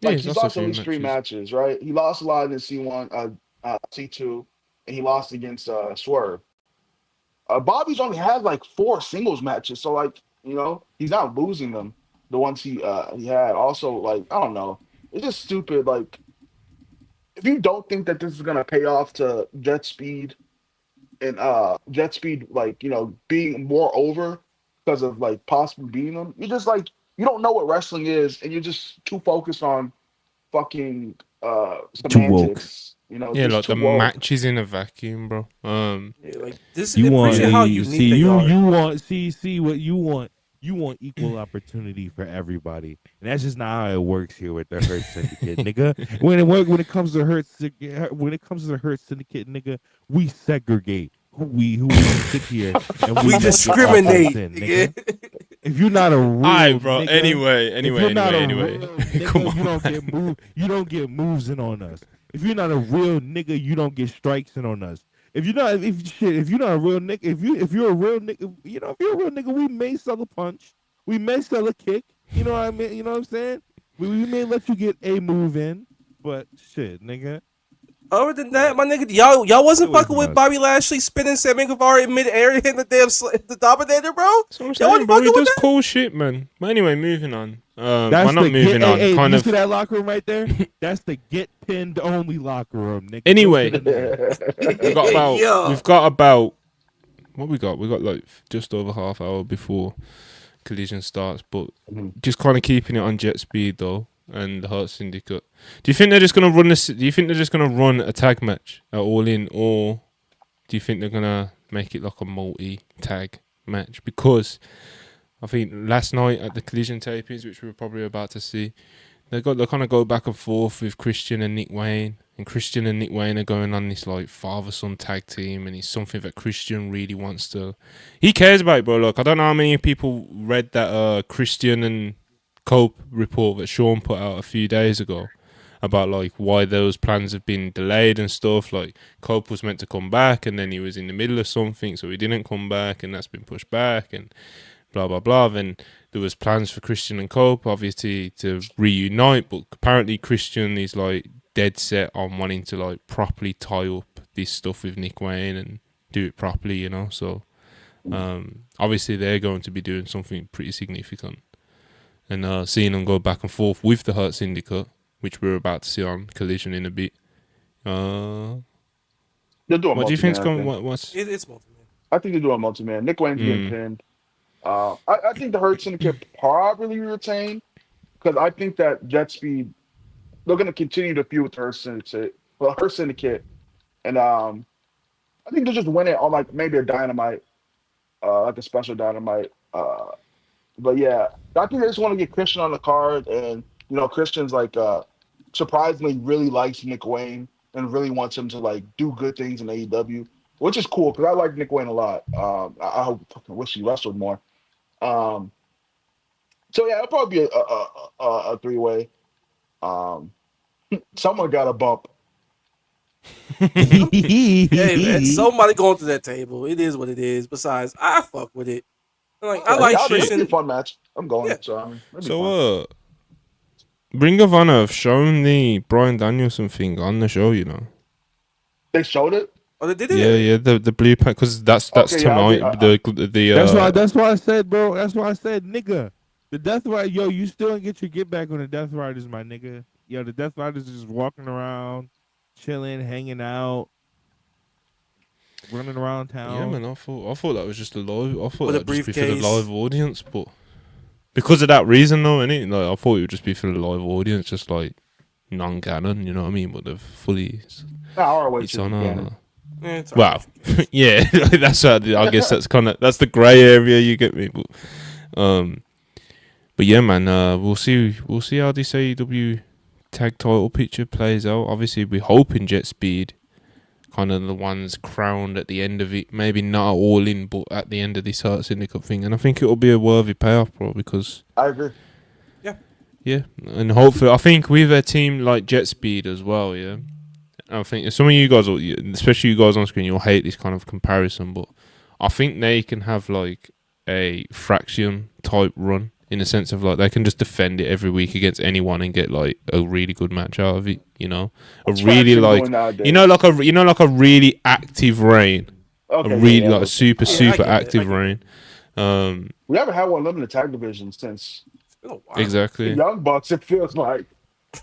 Like, he's lost at least 3 matches, right? He lost a lot in the C1, C2, and he lost against Swerve. Bobby's only had like 4 singles matches, so like, you know, he's not losing them. The ones he had. Also, like, I don't know, it's just stupid. Like, if you don't think that this is gonna pay off to Jet Speed and like, you know, being more over because of like possibly beating them, you're just like, you don't know what wrestling is, and you're just too focused on fucking semantics. You know, yeah, like the matches in a vacuum, bro. Like this. You want how what you want. You want equal opportunity for everybody, and that's just not how it works here with the Hurt Syndicate, nigga. When it comes to the Hurt Syndicate, nigga, we segregate. who we sit here and We make your discriminate. offense in, nigga. If you're not a real Alright, bro. nigga, Anyway, if you're not a anyway. real nigga, Come on, you don't man. get moved. You don't get moves in on us. If you're not a real nigga, you don't get strikes in on us. If you're not, if you're not a real nigga, if you're a real nigga, if you're a real nigga, we may sell a punch, we may sell a kick. You know what I mean? You know what I'm saying? We may let you get a move in, but shit, nigga. Other than that, my nigga, y'all wasn't Get away fucking from with us. Bobby Lashley spinning Sammy Guevara in midair and hitting the damn the Dominator, bro. That's what I'm Y'all saying, wasn't bro. He fucking with does that. cool shit, man. But anyway, moving on. Well, That's not the moving get. on. Hey, Kind you of. see that locker room right there? That's the get pinned only locker room, nigga. Anyway. Go sit in there. We've got about what we got. We got like just over half hour before Collision starts, but just kind of keeping it on jet speed though. And the Heart Syndicate. Do you think they're just gonna run this? Do you think they're just gonna run a tag match at All In, or do you think they're gonna make it like a multi-tag match? Because I think last night at the Collision tapings, which we were probably about to see, they kind of go back and forth with Christian and Nick Wayne, and Christian and Nick Wayne are going on this like father-son tag team, and it's something that Christian really wants to. He cares about it, bro. Look, I don't know how many people read that Christian and Cope report that Sean put out a few days ago about like why those plans have been delayed and stuff. Like Cope was meant to come back, and then he was in the middle of something, so he didn't come back, and that's been pushed back, and blah blah blah. Then there was plans for Christian and Cope obviously to reunite, but apparently Christian is like dead set on wanting to like properly tie up this stuff with Nick Wayne and do it properly, you know. So obviously they're going to be doing something pretty significant, and seeing them go back and forth with the Hurt Syndicate, which we're about to see on Collision in a bit. They're doing What do you think's multi-man, going? What's It's multi-man. I think they're doing multi-man. Nick Wayne's getting pinned. I think the Hurt Syndicate probably retain because I think that Jet Speed they're going to continue to feud with the Hurt Syndicate, and I think they'll just win it on like maybe a Dynamite, like a special Dynamite. But yeah, I think they just want to get Christian on the card, and Christian's like surprisingly really likes Nick Wayne and really wants him to like do good things in AEW, which is cool because I like Nick Wayne a lot. I fucking wish he wrestled more. Um, so yeah, it'll probably be a three-way. Um, someone got a bump. Hey man, somebody going to that table. It is what it is. Besides, I fuck with it. Like I like It'll be a Christian. fun match. I'm going. Yeah. So it'll be fun. so? Ring of Honor have shown the Bryan Danielson thing on the show, you know. They showed it. Oh, they did it. Yeah, the blue pack because that's Okay, yeah, tonight. That's why I said, bro. That's why I said, nigga. The Death Riders, yo, you still don't get your get back on the Death Riders, my nigga. Yo, the Death Riders is just walking around, chilling, hanging out, running around town. Yeah, man. I thought that was just a live. I thought With a that would just be for the briefcase. live audience, but because of that reason, though, innit? Like I thought it would just be for the live audience, just like non-canon. You know what I mean? But they're fully. ROH It's is on. canon. Yeah, it's Wow. Yeah, that's what I guess that's that's the grey area. You get me, but yeah, man. We'll see how this AEW tag title picture plays out. Obviously, we're hoping Jet Speed, kind of the ones crowned at the end of it. Maybe not All In, but at the end of this Heart Syndicate thing, and I think it'll be a worthy payoff, bro. Because I agree. yeah, and hopefully, I think with a team like Jet Speed as well, yeah. I think some of you guys, especially you guys on screen, you'll hate this kind of comparison, but I think they can have like a fraction type run in the sense of like they can just defend it every week against anyone and get like a really good match out of it. You know, What's a really Fraction like doing nowadays? like a really active reign, Okay, a really yeah, like a super I get super it, active I reign. we haven't had one limited tag division since It's been a while. the Exactly. Young Bucks. It feels like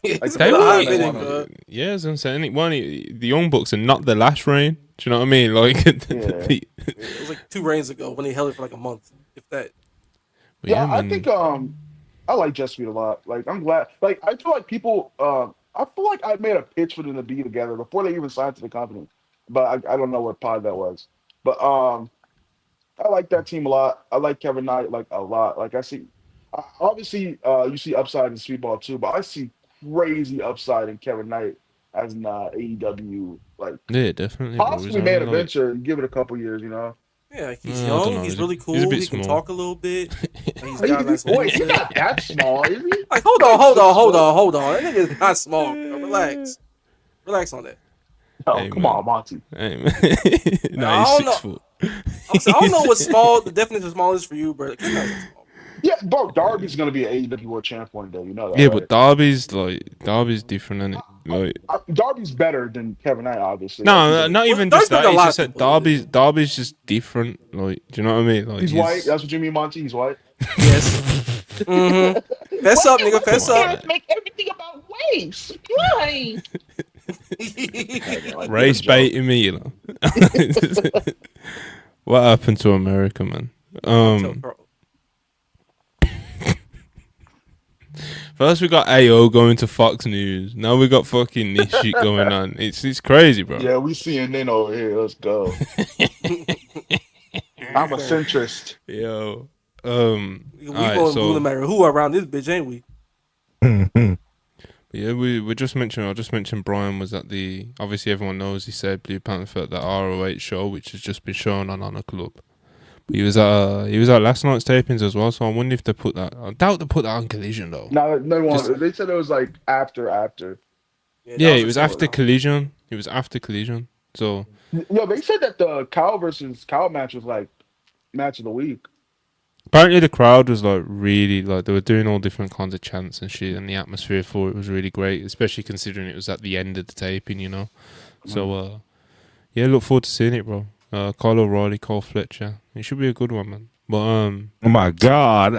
It's They been a were, hot they minute, wanna- bro. yeah, as I'm saying, the Young Bucks are not the last reign. Do you know what I mean? Like, It was like 2 reigns ago when they held it for like a month, if that. but yeah, I man. think I like Jet Speed a lot. Like I'm glad. Like I feel like people. I feel like I made a pitch for them to be together before they even signed to the company, but I don't know what pod that was. But I like that team a lot. I like Kevin Knight like a lot. Like obviously you see upside in Speedball too, but I see crazy upside in Kevin Knight. as an AEW, like Yeah, definitely, bro. possibly main adventure. Give it a couple years, you know. Yeah, he's I don't young. know. He's really He's a cool. bit He can small. talk a little bit. He's got a nice Wait, he's movement. not that small, is he? Like, hold on. That nigga is not small. Bro. Relax on that. Oh, Hey, come man. on, Monty. Hey, man. No, I he's don't 6 know. foot. I don't know what's small. The definition of small is for you, bro. He's not that small. Yeah, bro, Darby's gonna be an AEW World Champ one day. You know that, Yeah, right? but Darby's different, isn't it? Like, Darby's better than Kevin Knight, obviously. no, Like, not Well, even Darby's just that. better than a It's lot just of that people. Darby's just different. Like, do you know what I mean? Like, he's white. That's what you mean, Monty? He's white. Yes. Mm-hmm. Fess up, nigga. Fess Come on, up. man. Make everything about race. Why? Race baiting me, you know. What happened to America, man? First we got AO going to Fox News. Now we got fucking this shit going on. It's crazy, bro. Yeah, we CNN over here. Let's go. I'm a centrist. Yo. We Alright, going blue no so matter who around this bitch, ain't we? yeah, we just mentioned. I just mentioned Brian was at the. Obviously, everyone knows he said Blue Panther at the ROH show, which has just been shown on Honor Club. But he was at last night's tapings as well. So I wonder if they put that. I doubt they put that on Collision though. No, Just- they said it was like after. Yeah, it was after Collision. It was after Collision. So Yo, they said that the Kyle versus Kyle match was like match of the week. apparently the crowd was like really like they were doing all different kinds of chants and shit, and the atmosphere for it was really great, especially considering it was at the end of the taping, you know. So yeah, look forward to seeing it, bro. Kyle O'Reilly, Cole Fletcher. It should be a good one, man. But Oh my god!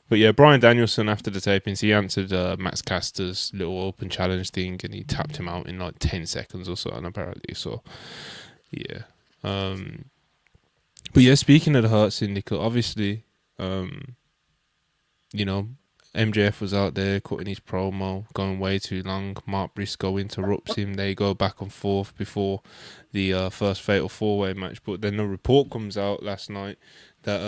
but yeah, Brian Danielson after the tapings, he answered Max Caster's little open challenge thing, and he tapped him out in like 10 seconds or something apparently. So yeah. But yeah, speaking of the Hurt Syndicate, obviously, you know, MJF was out there cutting his promo, going way too long. Mark Briscoe interrupts him. They go back and forth before the first Fatal 4-Way match. But then the report comes out last night that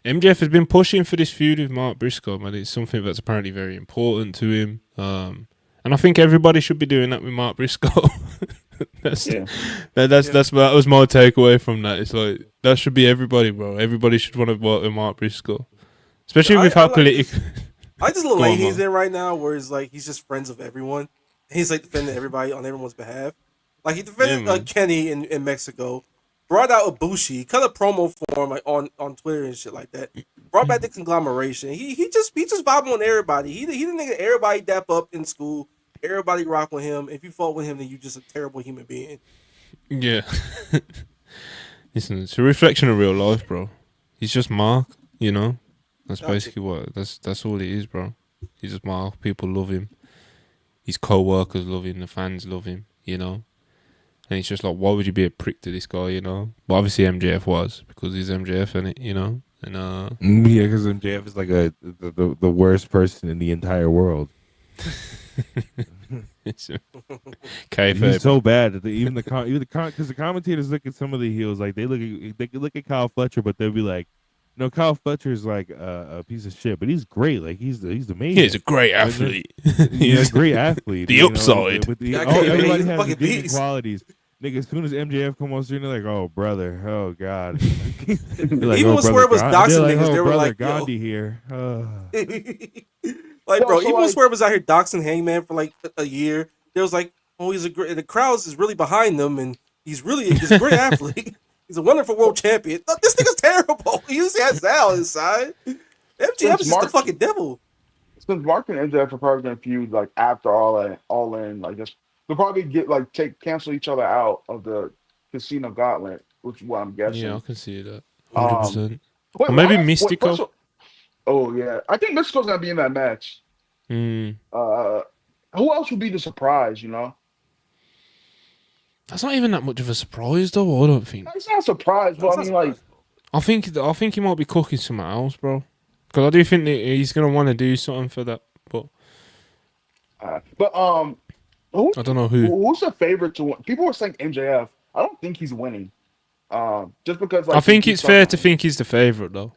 MJF has been pushing for this feud with Mark Briscoe, man. It's something that's apparently very important to him. And I think everybody should be doing that with Mark Briscoe. That was my takeaway from that. It's like that should be everybody, bro. Everybody should want to work with Mark Briscoe, especially with how political. I just little lane he's in right now, where it's like he's just friends of everyone. He's like defending everybody on everyone's behalf. Like he defended Kenny in Mexico, brought out Ibushi, cut a promo for him like on Twitter and shit like that. Brought back the conglomeration. He just vibing on everybody. He the nigga everybody dap up in school. Everybody rock with him. If you fought with him, then you just a terrible human being. Yeah. Listen, it's a reflection of real life, bro. He's just Mark, you know. That's basically what that's all it is, bro. He's just Mark. People love him. His co-workers love him. The fans love him, you know. And it's just like, why would you be a prick to this guy, you know? But obviously MJF was, because he's MJF, innit, you know. And yeah, because MJF is like the worst person in the entire world. Kayfabe. He's so bad that even because the commentators look at some of the heels like they look at Kyle Fletcher, but they'll be like, no, Kyle Fletcher's like a piece of shit, but he's great. Like he's amazing. He's a great athlete. He's a great athlete. The upside. Everybody has the different qualities. Nigga, as soon as MJF come on screen, they're like, "Oh, brother, oh God." Like, even when Swear was doxing like, niggas, they were like, Gandhi here. Like, bro, even when Swear was out here doxing Hangman for like a year, there was like, oh, he's a great. The crowd is really behind them, and he's a great athlete. He's a wonderful world champion. No, this nigga's terrible. He just has Zal inside. MJF is just the fucking devil. Since Mark and MJF are probably gonna feud like after all in, like just they'll probably cancel each other out of the Casino Gauntlet, which is what I'm guessing. Yeah, I can see that. 100%. Or maybe Mystico. Oh yeah, I think Mystico's gonna be in that match. Who else would be the surprise? You know, that's not even that much of a surprise, though. I don't think. It's not a surprise, but I mean, like, I think he might be cooking something else, bro. Because I do think that he's gonna want to do something for that, but I don't know who. Who's the favorite to win? People were saying MJF. I don't think he's winning. Just because like, I think it's fair to think he's the favorite, though.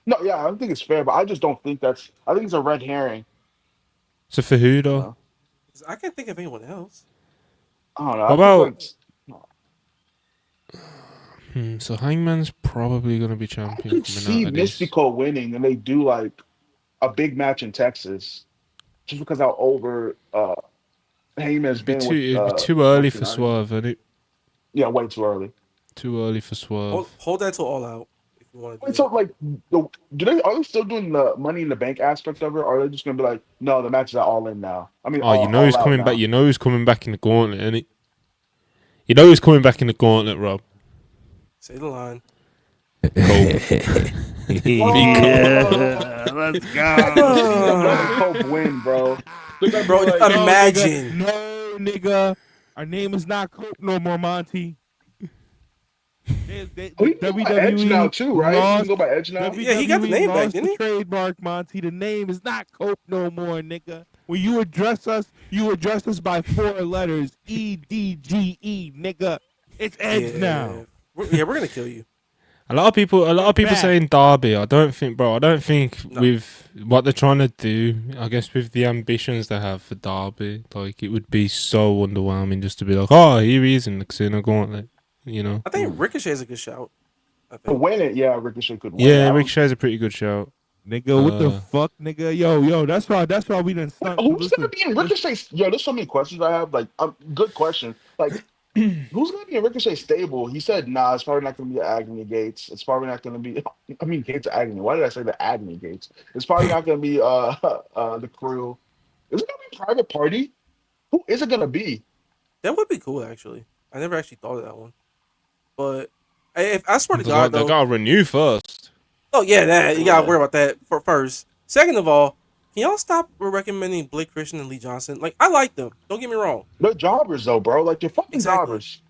No, yeah, I don't think it's fair, but I just don't think I think it's a red herring. So for who, though? I can't think of anyone else. I don't know. What I about? think like So Hangman's probably gonna be I champion could coming out see of this. Mystico winning, and they do like a big match in Texas, just because how over Heyman's been with It'd be too early for 1990. Swerve, isn't it? Yeah, way too early. Too early for Swerve. Hold that till All Out if you want to Wait, do so it. like, are they still doing the Money in the Bank aspect of it, or are they just gonna be like, no, the matches are all in now? I mean, Oh, you know all who's out coming back. now. You know who's coming back in the Gauntlet, isn't it? You know who's coming back in the Gauntlet, Rob. Say the line. Yeah, let's I can see them letting go. Cope win, bro. They're gonna be Bro, like, imagine. No, nigga. Our name is not Cope no more, Monty. oh, he can go by Edge now WWE too, right? He can lost. go by Edge now. Yeah, he got the WWE name back, lost didn't the he? trademark, Monty. The name is not Cope no more, nigga. When you address us by 4 letters. EDGE, nigga. It's Edge now. We're gonna kill you. A lot of people back. saying Derby. I don't think No. with what they're trying to do, I guess with the ambitions they have for Derby, like it would be so underwhelming just to be like, oh, here he is in the Casino Gauntlet, you know? I think Ricochet's a good shout. I To think. win it, yeah, Ricochet could win. Yeah, Ricochet's a pretty good shout. Nigga, what the Uh, fuck, nigga? Yo, that's why we done stunt. Who's gonna be in Ricochet's? Yo, there's so many questions I have. Like, good question. Like, who's gonna be in Ricochet's stable? He said, nah, it's probably not gonna be the Agony Gates. It's probably not gonna be. I mean, Gates of Agony. Why did I say the Agony Gates? It's probably not gonna be the Crew. Is it gonna be Private Party? Who is it gonna be? That would be cool, actually. I never actually thought of that one. But if I swear to God, they though. gotta renew first. Oh yeah, that you gotta worry about that for first. Second of all, can y'all stop recommending Blake Christian and Lee Johnson? Like I like them. Don't get me wrong. They're jobbers though, bro. Like they're fucking Exactly. jobbers.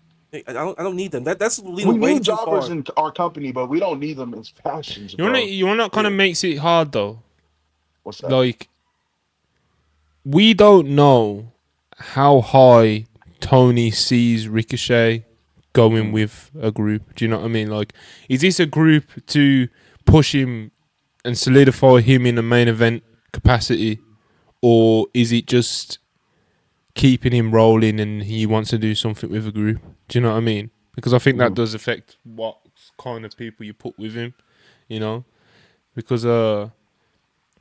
I don't need them. That's We leaning way need too jobbers far. in our company, but we don't need them as fashions, You bro. wanna what kind of makes it hard though? What's that? Like, we don't know how high Tony sees Ricochet going with a group. Do you know what I mean? Like, is this a group to push him and solidify him in a main event capacity, or is it just keeping him rolling and he wants to do something with a group? Do you know what I mean? Because I think that does affect what kind of people you put with him, you know? Because there's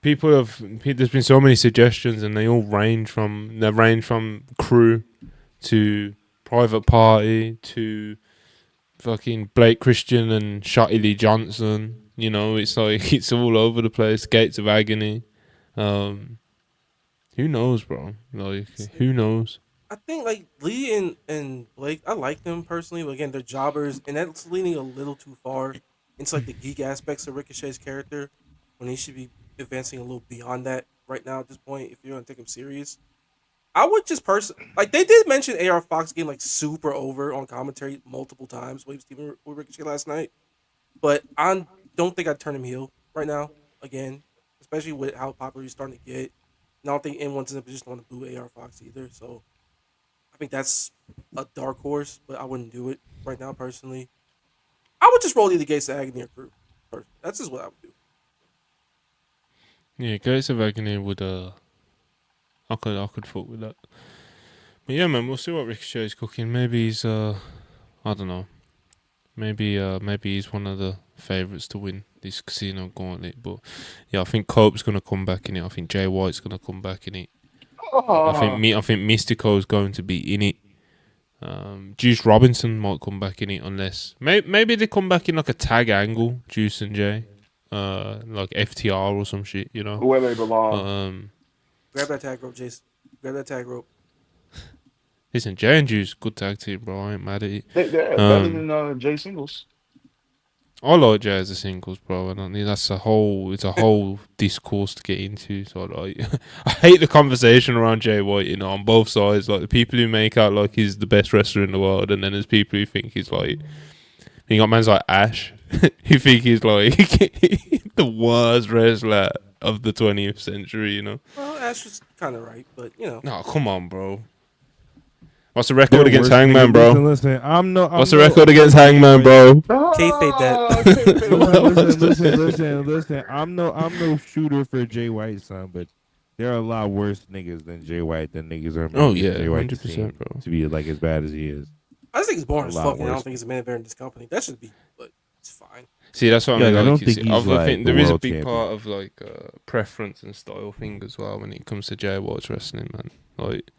been so many suggestions and they range from Crew to Private Party to fucking Blake Christian and Shotty Lee Johnson. You know, it's like it's all over the place. Gates of Agony. Who knows, bro? Like, who knows? I think like Lee and Blake, I like them personally, but again, they're jobbers, and that's leaning a little too far into like the geek aspects of Ricochet's character when he should be advancing a little beyond that right now at this point. If you're gonna take him serious, I would just like they did mention AR Fox getting like super over on commentary multiple times with Steven with Ricochet last night, but I don't think I'd turn him heel right now again, especially with how popular he's starting to get. And I don't think anyone's in a position to want to boo AR Fox either, so. I think that's a dark horse, but I wouldn't do it right now personally. I would just roll either Gates of Agony or Crew. That's just what I would do. Yeah, Gates of Agony would I could fuck with that. But yeah, man, we'll see what Ricochet's cooking. Maybe he's I don't know. Maybe he's one of the favourites to win this Casino Gauntlet. But yeah, I think Cope's gonna come back in it. I think Jay White's gonna come back in it. I think Mystico's going to be in it. Juice Robinson might come back in it unless maybe they come back in like a tag angle, Juice and Jay, like FTR or some shit, you know. Where they belong. Grab that tag rope, Jason. Grab that tag rope. Listen, Jay and Juice, good tag team, bro. I ain't mad at it. They're better than Jay Singles. I like Jay as a singles, bro. I don't think it's a whole discourse to get into. So like, I hate the conversation around Jay White, you know, on both sides. Like the people who make out like he's the best wrestler in the world, and then there's people who think he's like, you got mans like Ash, who think he's like the worst wrestler of the 20th century, you know. Well, Ash was kind of right, but you know. No, come on, bro. What's the record against Hangman, bro? Listen. What's the record against Hangman, bro? Kayfabe that. Listen. I'm no shooter for Jay White, son, but there are a lot worse niggas than Jay White than niggas are Oh, making yeah, Jay White to 100%, seem bro. to be like as bad as he is. I just think he's boring A as lot fuck, and I worse. don't think he's a main event in this company. That should be, but it's fine. See, that's what Yeah, I mean. I Like, don't you think see, he's, I think like, there a is a world big champion. part of like preference and style thing as well when it comes to Jay White's wrestling, man. Like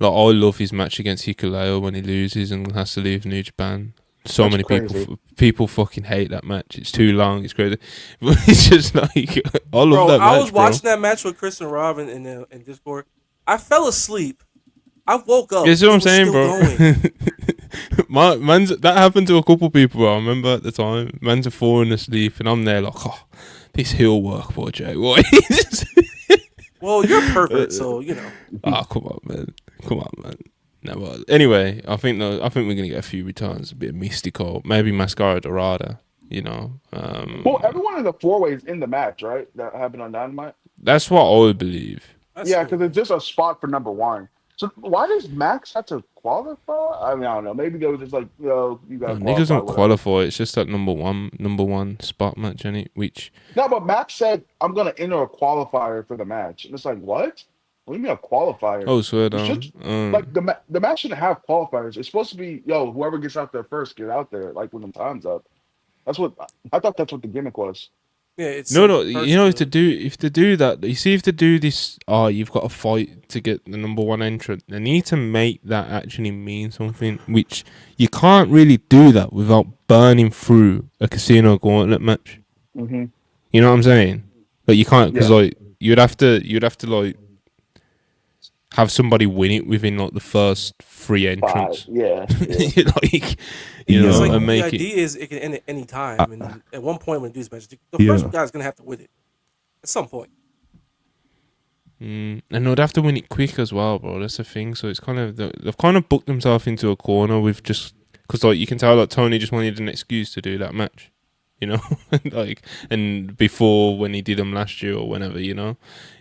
I love his match against Hikuleo when he loses and has to leave New Japan. So That's many crazy. people fucking hate that match. It's too long. It's crazy, but it's just like I love Bro, that I match, was bro. watching that match with Chris and Robin in Discord. I fell asleep. I woke up. You see what I'm It was saying, still bro? going. Man's that happened to a couple people, bro. I remember at the time, man's are falling asleep, and I'm there like, oh, this heel work, boy, Jay. What? Well, you're a pervert, so you know. Come on, man. Come on, man. No, but anyway, I think we're gonna get a few returns, a bit of mystical, maybe Mascara Dorada. You know, Well, everyone in the 4-way is in the match, right? That happened on Dynamite. that's what I would believe. That's Yeah, cool. because it's just a spot for number 1. So why does Max have to qualify? I mean, I don't know. Maybe they were just like, you No, gotta niggas qualify. don't Whatever. qualify. It's just that number one spot match, any which No, but Max said I'm gonna enter a qualifier for the match, and it's like, what? What do you mean a qualifier? oh, swear You should down. like the match shouldn't have qualifiers. It's supposed to be, whoever gets out there first, get out there. Like when the time's up. That's what I thought. That's what the gimmick was. Yeah, it's No, some you know, person if to do that, you see, if to do this, you've got to fight to get the number one entrant. They need to make that actually mean something, which you can't really do that without burning through a casino gauntlet match. Mm-hmm. You know what I'm saying? Like you can't, because Yeah. like you'd have to like have somebody win it within like the first 3 entrants. Yeah. Like, Yeah. It's know, like and the make idea it. is it can end at any time, and at one point when it do this match, the Yeah. first guy's gonna have to win it at some point. And they'd have to win it quick as well, bro. That's the thing. So it's kind of they've kind of booked themselves into a corner with just because like you can tell like Tony just wanted an excuse to do that match, you know, like and before when he did them last year or whenever, you know,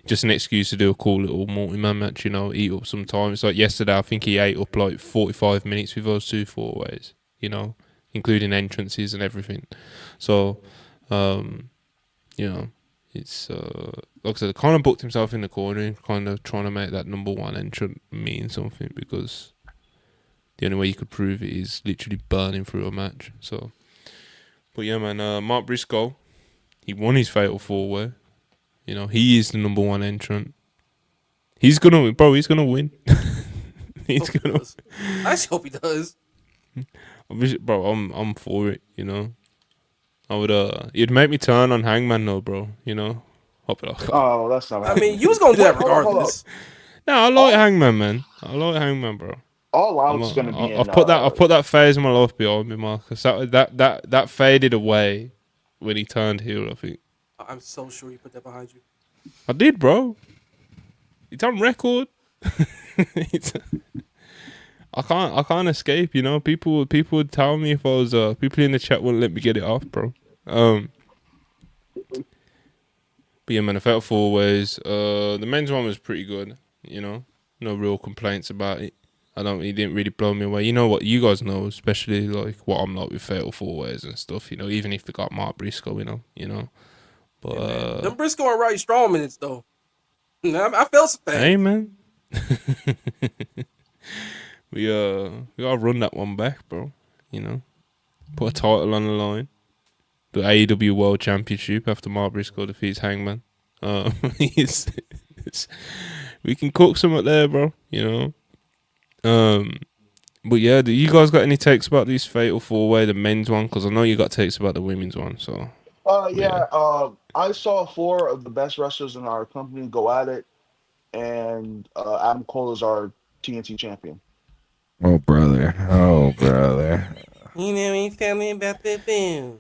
just an excuse to do a cool little multi-man match, you know, eat up some time. It's like yesterday, I think he ate up like 45 minutes with those 2 4-ways, you know, including entrances and everything. So, you know. It's like I said, kind of booked himself in the corner, kind of trying to make that number one entrant mean something because the only way you could prove it is literally burning through a match. So, but yeah, man, Mark Briscoe, he won his fatal 4-way. You know, he is the number one entrant. He's gonna win, bro. He's gonna win. He's Hope he gonna. does. I just hope he does. Bro, I'm for it. You know. I would it'd make me turn on Hangman though, bro. You know, Oh, that's not. I mean, you was gonna do that Hold on. regardless. No, I like Hangman, man. I like Hangman, bro. All Out's gonna be in. I've put that phase of my life behind me, Marcus. That faded away when he turned heel. I think I'm so sure you put that behind you. I did, bro. It's on record. It's, I can't escape. You know, people would tell me if I was people in the chat wouldn't let me get it off, bro. But yeah, man, I felt 4-ways. The men's one was pretty good. You know, no real complaints about it. It didn't really blow me away. You know what, you guys know, especially like what I'm like with fatal 4-ways and stuff. You know, even if they got Mark Briscoe, you know. But Them Briscoe and Wright strong minutes though. I felt some things. hey, man, we gotta run that one back, bro. You know, put a title on the line. The AEW World Championship after Mark Briscoe defeats Hangman. We can cook some up there, bro. You know. But yeah, do you guys got any takes about this fatal 4-way, the men's one? Because I know you got takes about the women's one. So Yeah. I saw 4 of the best wrestlers in our company go at it, and Adam Cole is our TNT champion. Oh brother. You know he's telling me about that thing.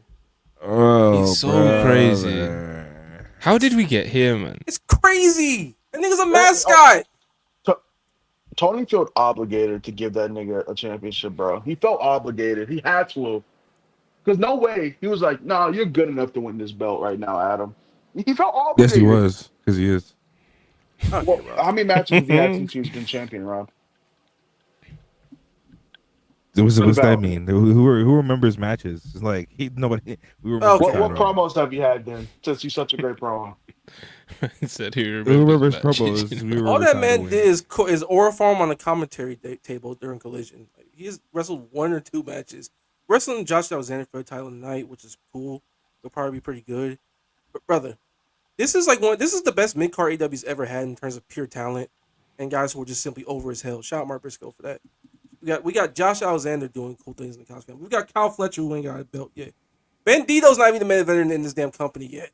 Oh, It's so brother. crazy. How did we get here, man? It's crazy. That nigga's a mascot. Tony felt obligated to give that nigga a championship, bro. He felt obligated. He had to. Because no way. He was like, nah, you're good enough to win this belt right now, Adam. He felt Yes, obligated. he was, because he is. Okay, Well, bro. how many matches has he had since he's been champion, Rob? What's that belt. mean? Who remembers matches? It's like nobody. We remember. Okay. What promos have you had then? Since he's such a great promo. Said who Who remembers remembers that promos? shit, you We know? All remember that Title man Win. did is aura farm on the commentary table during Collision. Like, he's wrestled 1 or 2 matches. Wrestling Josh Alexander for the title tonight, which is cool. It'll probably be pretty good. But brother, this is the best mid card AEW's ever had in terms of pure talent and guys who are just simply over as hell. Shout out Mark Briscoe for that. We got Josh Alexander doing cool things in the Cows family. We got Kyle Fletcher who ain't got a belt yet. Bandito's not even the main eventer in this damn company yet.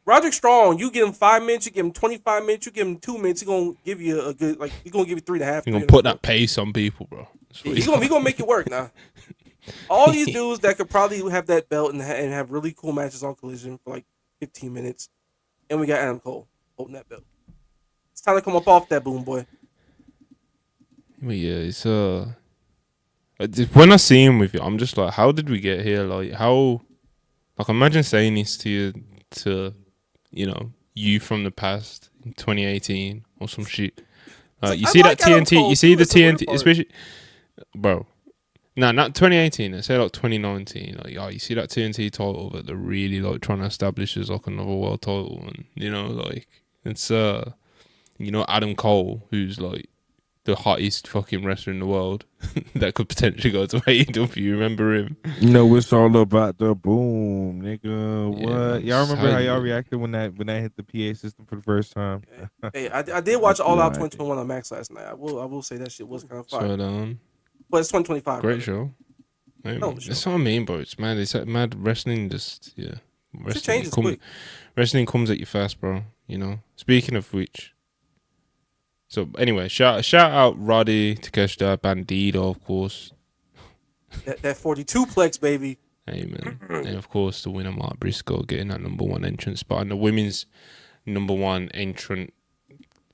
Roderick Strong, you give him 5 minutes, you give him 25 minutes, you give him 2 minutes, he's gonna give you a good he's gonna give you 3.5. You're gonna put that pace on people, bro. Yeah, he's gonna make it work now. All these dudes that could probably have that belt and have really cool matches on Collision for like 15 minutes, and we got Adam Cole holding that belt. It's time to come up off that boom boy. But yeah, it's when I see him with you, I'm just like, how did we get here? Like, how? Like, imagine saying this to you from the past in 2018 or some shit. You see that TNT, you see the TNT, especially, bro. No, not 2018. I say like 2019. Like, oh, you see that TNT title that they're really like trying to establish as like another world title, and like it's Adam Cole, who's like the hottest fucking wrestler in the world that could potentially go to AEW. You remember him? It's all about the boom, nigga. What? Man, Y'all remember how y'all reacted when that hit the PA system for the first time? Hey, I did watch All Out 2021 on Max last night. I will say that shit was kind of fire. So down. But it's 2025. Great brother. show. Hey, No, that's what I mean, bro. It's mad. It's mad. Wrestling just It changes quick. Wrestling comes at you fast, bro. Speaking of which, so anyway, shout out Roddy, Takeshita, Bandito, of course. That 42 plex, baby. Amen. And of course, the winner Mark Briscoe getting that number 1 entrance spot, and the women's number 1 entrant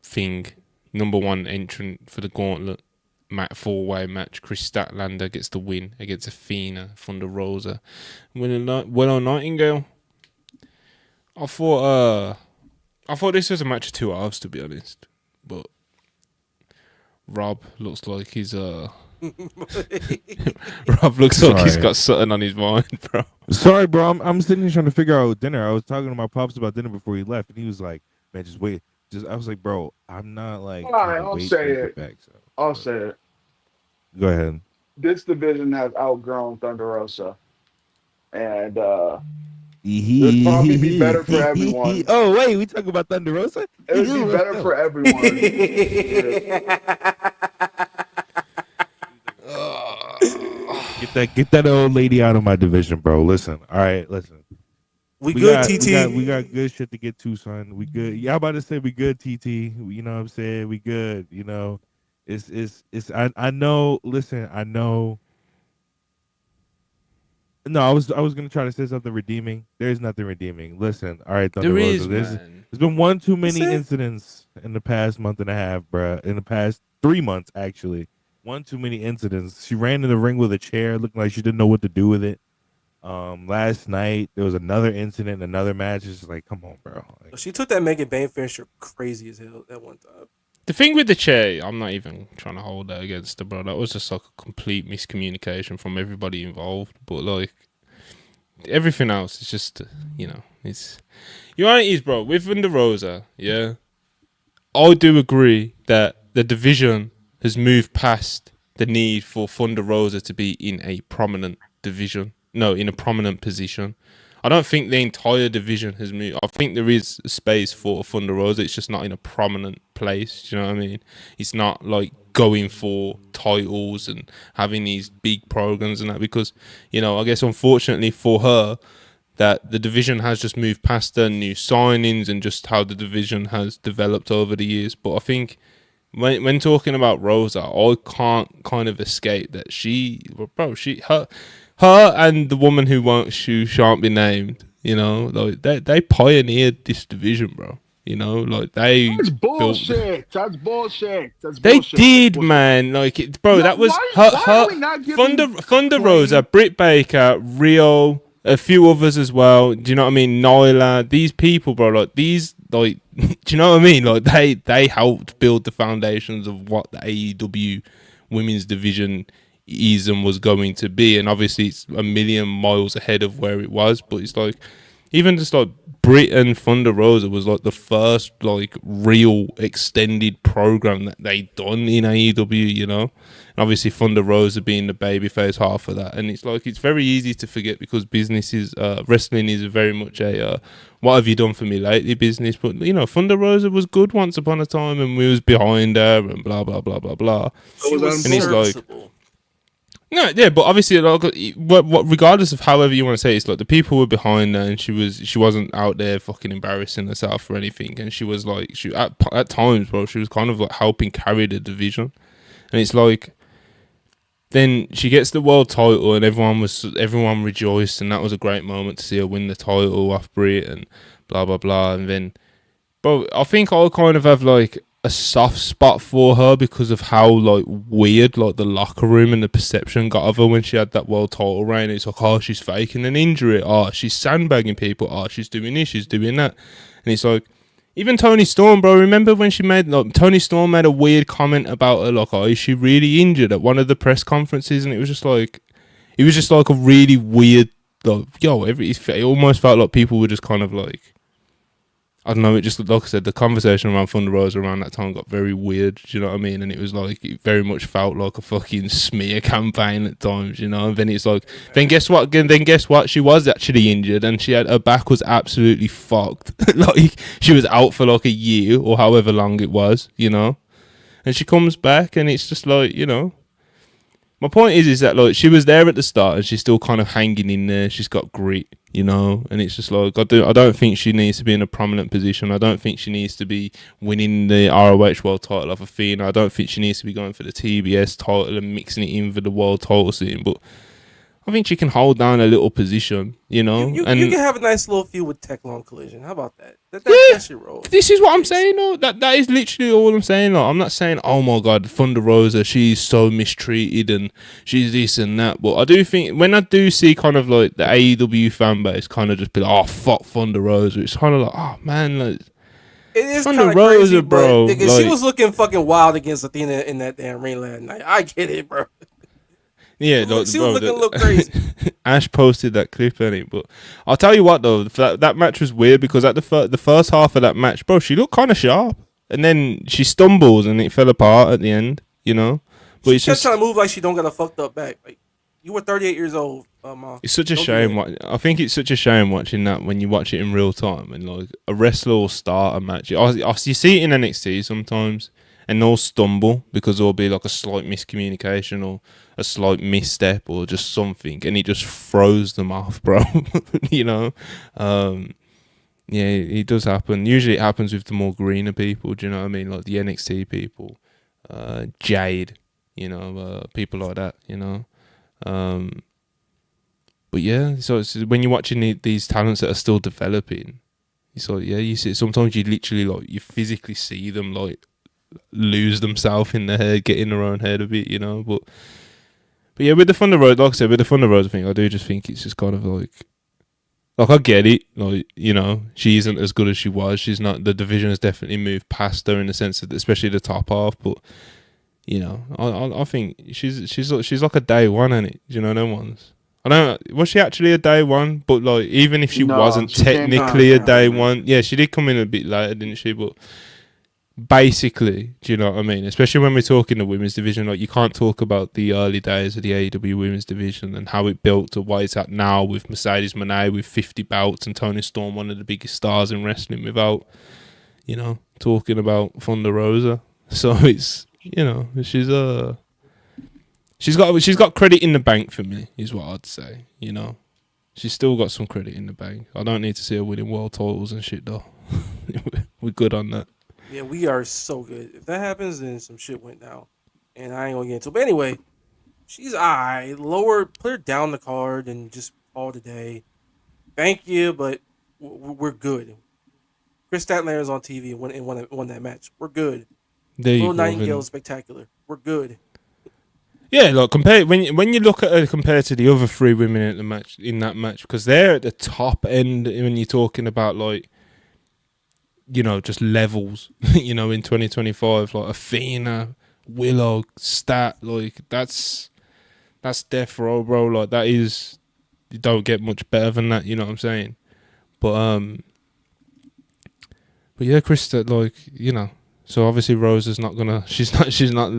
thing, number 1 entrant for the Gauntlet 4-way match. Chris Statlander gets the win against Athena Thunder Rosa. Willow Nightingale. I thought this was a match of 2 halves, to be honest, but Rob looks like he's Rob looks like he's got something on his mind, bro. Sorry, bro. I'm sitting here trying to figure out dinner. I was talking to my pops about dinner before he left, and he was like, "Man, just wait." I was like, "Bro, I'm not like." All right, I'll say it. I'll say it. Go ahead. This division has outgrown Thunder Rosa, and it'd probably be better for everyone. Oh wait, we talk about Thunder Rosa. It would be better for everyone. Get that old lady out of my division, bro. Listen, all right, listen. We good, TT. We got good shit to get to, son. We good. Y'all about to say we good, TT. You know what I'm saying? We good. It's. I know. Listen, I know. No, I was gonna try to say something redeeming. There's nothing redeeming. Listen, all right, Thunder Rosa. There's been one too many incidents in the past month and a half, bruh. In the past 3 months, actually. One too many incidents. She ran in the ring with a chair, looking like she didn't know what to do with it. Last night there was another incident, another match. It's just like, come on, bro. Like, She took that Megan Bain finisher crazy as hell at one time. The thing with the chair, I'm not even trying to hold that against her, bro. That was just like a complete miscommunication from everybody involved. But like everything else, it's just it's you know what it is, bro. With Thunder Rosa, yeah, I do agree that the division has moved past the need for Thunder Rosa to be in a prominent division. No, in a prominent position. I don't think the entire division has moved. I think there is space for Thunder Rosa. It's just not in a prominent place. Do you know what I mean? It's not like going for titles and having these big programs and that, because, I guess unfortunately for her, that the division has just moved past the new signings and just how the division has developed over the years. But I think when talking about Rosa, I can't kind of escape that her and the woman who shan't be named, like they pioneered this division, bro. That's bullshit. That's bullshit. They did, man. Like, bro, that was Thunder Rosa, Britt Baker, Rio, a few others as well. Do you know what I mean? Nyla, these people, bro. Do you know what I mean? Like, they helped build the foundations of what the AEW women's division is and was going to be, and obviously it's a million miles ahead of where it was. But it's like, even just like Brit and Thunder Rosa was like the first like real extended program that they done in AEW, you know. And obviously Thunder Rosa being the babyface half of that, and it's like it's very easy to forget because business is wrestling is very much a what have you done for me lately business. But you know, Thunder Rosa was good once upon a time, and we was behind her and blah blah blah blah blah. She was And it's like serviceable. no, yeah, but obviously, like, what, regardless of however you want to say it, it's like the people were behind her, and she wasn't out there fucking embarrassing herself or anything, and she was like, at times, bro, she was kind of like helping carry the division, and it's like, then she gets the world title, and everyone rejoiced, and that was a great moment to see her win the title off Brit and blah blah blah, and then, bro, I think I'll kind of have like a soft spot for her because of how like weird like the locker room and the perception got of her when she had that world title reign. It's like, oh, she's faking an injury, oh, she's sandbagging people, oh, she's doing this, she's doing that. And it's like, even Toni Storm, bro, remember when she made like Toni Storm made a weird comment about her, like, oh, is she really injured at one of the press conferences? And it was just like a really weird, like, it almost felt like people were just kind of like, I don't know, it just, like I said, the conversation around Thunder Rosa around that time got very weird, do you know what I mean? And it was like, it very much felt like a fucking smear campaign at times, you know? And then it's like, then guess what? She was actually injured, and her back was absolutely fucked. Like, she was out for like a year or however long it was, you know? And she comes back, and it's just like, you know, my point is that like she was there at the start, and she's still kind of hanging in there. She's got grit, you know, and it's just like I don't think she needs to be in a prominent position. I don't think she needs to be winning the ROH world title off Athena. I don't think she needs to be going for the TBS title and mixing it in for the world title scene. But I think she can hold down a little position, you know. You and can have a nice little feud with Tech Long Collision. How about that? That shit roll. This is what I'm saying, though. That is literally all I'm saying. Like, I'm not saying, oh my god, Thunder Rosa, she's so mistreated and she's this and that. But I do think when I do see kind of like the AEW fan base kind of just be like, oh fuck Thunder Rosa, it's kind of like, oh man, like, it is Thunder kind of Rosa, crazy, bro. Because like, she was looking fucking wild against Athena in that damn ring last night. I get it, bro. yeah, She was looking a little crazy. Ash posted that clip in it, but I'll tell you what though, that match was weird because at the first half of that match, bro, she looked kind of sharp, and then she stumbles and it fell apart at the end, you know. But She it's kept just trying to move like she don't got a fucked up back. Like, you were 38 years old, Ma. it's such a Don't do shame. that. I think it's such a shame watching that when you watch it in real time and like a wrestler will start a match. You see it in NXT sometimes, and they'll stumble because there'll be like a slight miscommunication or a slight misstep or just something, and it just throws them off, bro. You know, yeah, it does happen. Usually, it happens with the more greener people. Do you know what I mean? Like the NXT people, Jade, you know, people like that. You know. But yeah, so it's, when you're watching these talents that are still developing, it's like, yeah, you see, sometimes you literally like you physically see them like lose themselves in their head, get in their own head a bit, you know. But yeah, with the Thunder Rosa, like I said, with the Thunder Rosa thing, I do just think it's just kind of like I get it, like, you know, she isn't as good as she was. She's not. The division has definitely moved past her in the sense that, especially the top half, but. You know, I think she's like a day one, ain't it? You know, no one's. I don't know. Was she actually a day one? But like, even if she wasn't she came technically a down, day man. one, yeah, she did come in a bit later, didn't she? But basically, do you know what I mean? Especially when we're talking the women's division, like you can't talk about the early days of the AEW women's division and how it built to what it's at now with Mercedes Moné with 50 belts and Toni Storm, one of the biggest stars in wrestling, without, you know, talking about Thunder Rosa. So it's. You know, she's got credit in the bank for me, is what I'd say. You know, she's still got some credit in the bank. I don't need to see her winning world titles and shit though. We're good on that. Yeah, we are so good. If that happens, then some shit went down, and I ain't gonna get into it. But anyway, she's put her down the card and just call it a day. Thank you, but we're good. Chris Statlander is on TV and won that match. We're good. There you Little go. Nightingale is spectacular. We're good. Yeah, like when you look at her compared to the other three women in that match, because they're at the top end when you're talking about like, you know, just levels. You know, in 2025, like Athena, Willow, Stat, like that's death row, bro. Like that is, you don't get much better than that. You know what I'm saying? But yeah, Krista, like, you know, so obviously Rosa's not gonna. She's not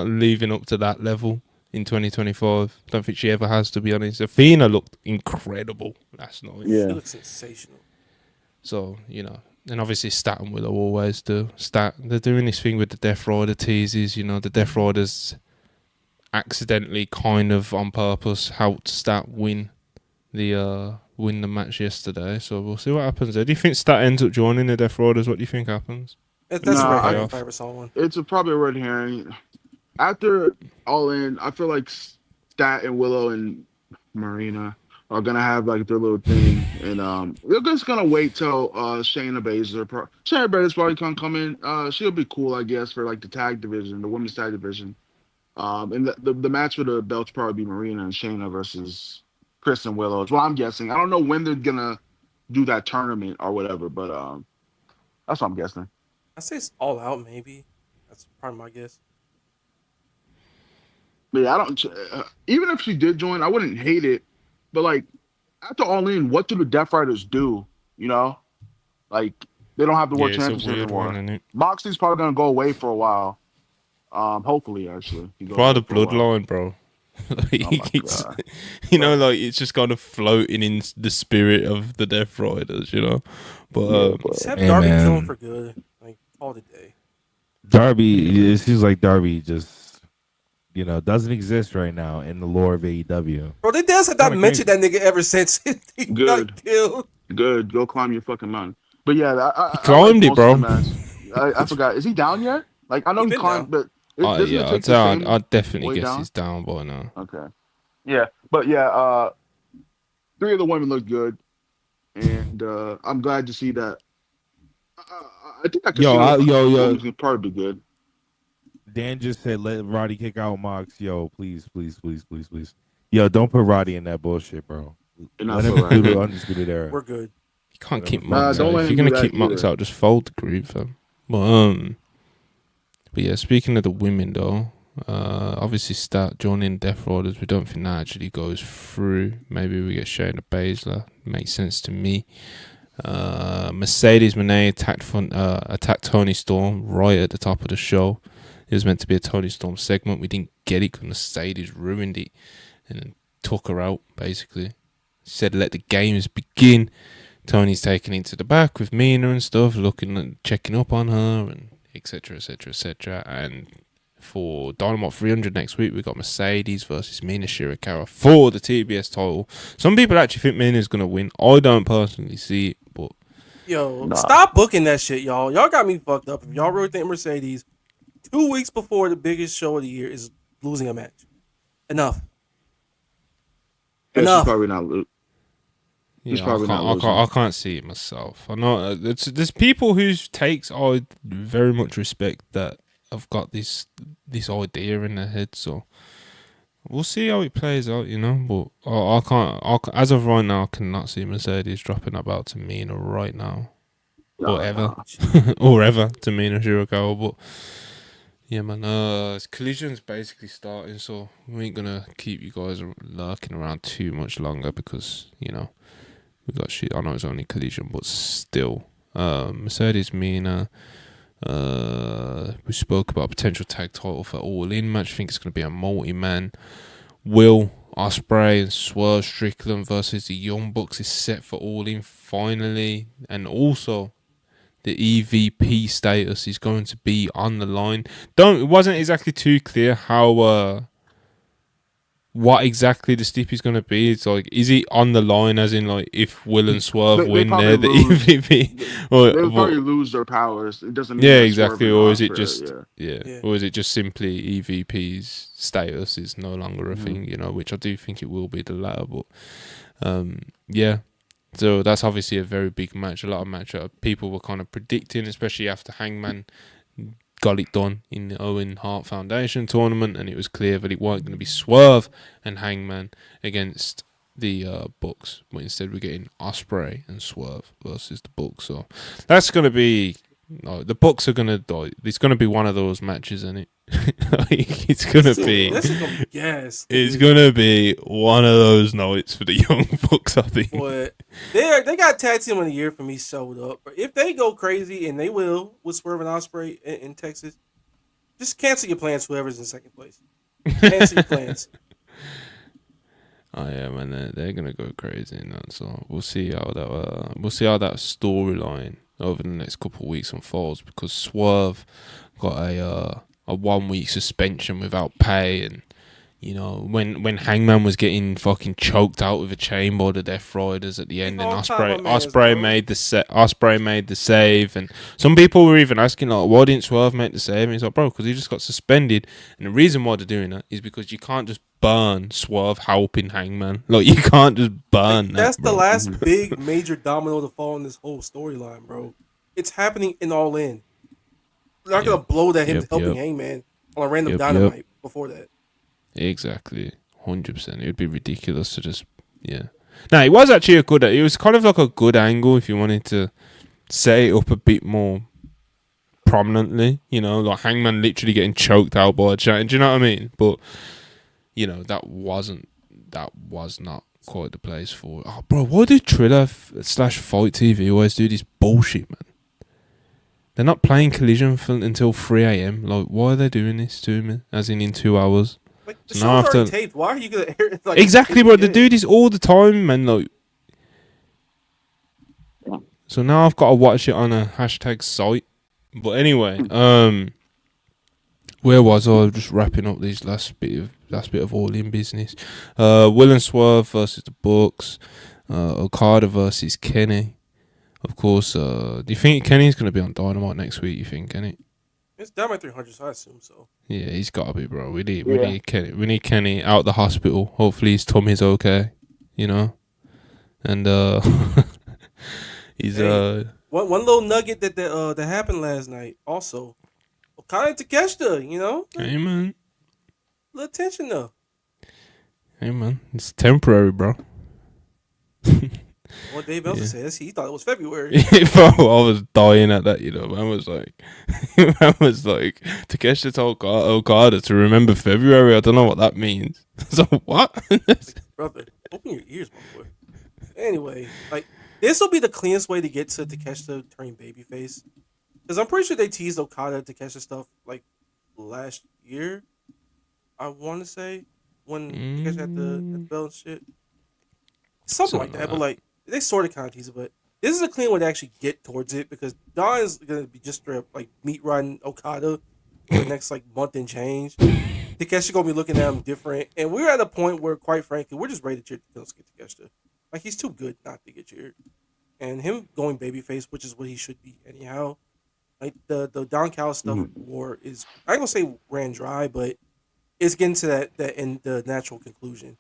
leaving up to that level in 2025. Don't think she ever has, to be honest. Athena looked incredible last night. She Yeah. looks sensational. So, you know, and obviously Stat and Willow always do. They're doing this thing with the Death Rider teases. You know, the Death Riders accidentally, kind of on purpose, helped Stat win the match yesterday. So we'll see what happens there. Do you think Stat ends up joining the Death Riders? What do you think happens? That's Nah, a red I- herring if I ever saw one. It's probably a red herring. After All In, I feel like Stat and Willow and Marina are gonna have like their little thing, and we're just gonna wait till Shayna Baszler. Shayna Baszler's probably gonna come in. She'll be cool, I guess, for like the tag division, the women's tag division. And the match for the belts probably be Marina and Shayna versus Chris and Willow. Is what I'm guessing. I don't know when they're gonna do that tournament or whatever, but that's what I'm guessing. I say it's all out, maybe. That's probably my guess. But yeah, I don't. Even if she did join, I wouldn't hate it. But like after All In, what do the Death Riders do? You know, like they don't have the world Yeah, it's a championship weird anymore. one, isn't it? Moxley's probably gonna go away for a while. Hopefully, actually, he goes By away the for a while. bloodline, bro. Like, Oh my it's, God. you know, like it's just kind of floating in the spirit of the Death Riders, you know. But Just have Hey, Darby man. kill him for good. Like, all the day. Darby, it seems like Darby just, doesn't exist right now in the lore of AEW. Bro, they just have not Kinda mentioned that nigga ever since he Good. got killed. Good, go climb your fucking mountain. But yeah, I climbed it, most bro. of the match. I forgot. Is he down yet? Like I know He he been climbed, but doesn't yeah, it take the same I definitely way guess down? he's down by now. Okay. Yeah, but yeah, 3 of the women look good, and I'm glad to see that. I think I can Yo, see yo. women's can probably be good. Dan just said, let Roddy kick out Mox. Yo, please. Yo, don't put Roddy in that bullshit, bro. And I Let feel him do right. the Undisputed Era. We're good. You can't keep Nah, Mox don't out. let If him you're do gonna that keep Mox either. out, just fold the group, fam. But yeah, speaking of the women though, obviously Stat joining Death Riders. We don't think that actually goes through. Maybe we get Shayna Baszler. Makes sense to me. Mercedes Moné attacked Tony Storm right at the top of the show. It was meant to be a Tony Storm segment. We didn't get it because Mercedes ruined it and then took her out, basically. Said, let the games begin. Tony's taken into the back with Mina and stuff, looking and checking up on her, and etc. And for Dynamite 300 next week, we've got Mercedes versus Mina Shirakawa for the TBS title. Some people actually think Mina's going to win. I don't personally see it, but Yo, Nah. stop booking that shit, y'all. Y'all got me fucked up. If y'all really think Mercedes, 2 weeks before the biggest show of the year, is losing a match. Enough. Yeah, she's Enough. probably not. He's yeah, probably not losing. I can't see it myself. I know there's people whose takes I very much respect that have got this idea in their head. So we'll see how it plays out, you know. But I can't. As of right now, I cannot see Mercedes dropping that belt to Mina right now, or ever, or ever to Mina Shirakawa. But yeah, man. Collision's basically starting, so we ain't gonna keep you guys lurking around too much longer because we got shit. I know it's only Collision, but still. Mercedes Mina. We spoke about potential tag title for All In match. I think it's going to be a multi-man. Will Ospreay and Swerve Strickland versus the Young Bucks is set for All In finally, and also the EVP status is going to be on the line. It wasn't exactly too clear how what exactly the stip is going to be. It's like, is it on the line as in like if Will and Swerve They win, probably they're the lose. EVP? They'll probably lose their powers. It doesn't mean Yeah, that exactly. Swerve and Or is it Ospreay, just Yeah. or is it just simply EVP's status is no longer a Mhm. thing? Which I do think it will be the latter. But yeah. So that's obviously a very big match. A lot of match people were kind of predicting, especially after Hangman got it done in the Owen Hart Foundation tournament, and it was clear that it weren't going to be Swerve and Hangman against the Bucks, but instead we're getting Ospreay and Swerve versus the Bucks. So that's going to be No, the Bucks are gonna die. It's gonna be one of those matches, isn't it? It's gonna be. This is gonna be gas. It's gonna be one of those nights for the Young Bucks, I think. But they got tag team of the year for me showed up. If they go crazy, and they will with Swerve and Ospreay in Texas, just cancel your plans. Whoever's in second place, cancel your plans. Oh yeah, man, they're gonna go crazy in that. So we'll see how that storyline over the next couple of weeks unfolds, because Swerve got a 1 week suspension without pay, and you know when Hangman was getting fucking choked out with a chain by the Death Riders at the end, and Ospreay made the save, and some people were even asking like, why didn't Swerve make the save? And he's like, bro, because he just got suspended, and the reason why they're doing that is because you can't just burn Swerve helping Hangman. Like, you can't just burn That's that, bro. the last big major domino to fall in this whole storyline, bro. It's happening in All In. They're not gonna blow that him helping Hangman on a random Dynamite before that. Exactly, 100%. It would be ridiculous to just No, it was actually a good. It was kind of like a good angle if you wanted to set it up a bit more prominently. You know, like Hangman literally getting choked out by a chain. Do you know what I mean? But you know, that was not quite the place for it. Oh, bro, why do Triller / Fight TV always do this bullshit, man? They're not playing Collision until 3 a.m. Like, why are they doing this to me? As in 2 hours? Like, the show's already taped. Why are you gonna air it? Like, exactly, bro. They do this all the time, man. Like, so now I've got to watch it on a hashtag site. But anyway, where was I? Just wrapping up this last bit of All In business. Will and Swerve versus the Bucks. Okada versus Kenny. Of course. Do you think Kenny's gonna be on Dynamite next week? You think, Kenny? It's Dynamite 300, so I assume so. Yeah, he's got to be, bro. We need Kenny. We need Kenny out the hospital. Hopefully his tummy's okay. You know, and he's one little nugget that happened last night. Also, Okada and Takeshita. You know, hey man, a little tension though. Hey man, it's temporary, bro. What Dave Meltzer says, he thought it was February. Bro, I was dying at that, you know. Man was like, Takeshita told Okada to remember February. I don't know what that means. So what? Brother, open your ears, my boy. Anyway, like, this will be the cleanest way to get to Takeshita turning babyface, because I'm pretty sure they teased Okada Takeshita stuff like last year. I want to say when Takeshita had the belt and shit, something like that. But like, they sort of kind of tease it, but this is a clean way to actually get towards it, because Don is gonna be just straight up like meat riding Okada for the next like month and change. Takeshita gonna be looking at him different, and we're at a point where, quite frankly, we're just ready to cheer Takeshita. Like, he's too good not to get cheered, and him going babyface, which is what he should be anyhow. Like, the Don Callis stuff war is, I ain't gonna say ran dry, but it's getting to that in the natural conclusion.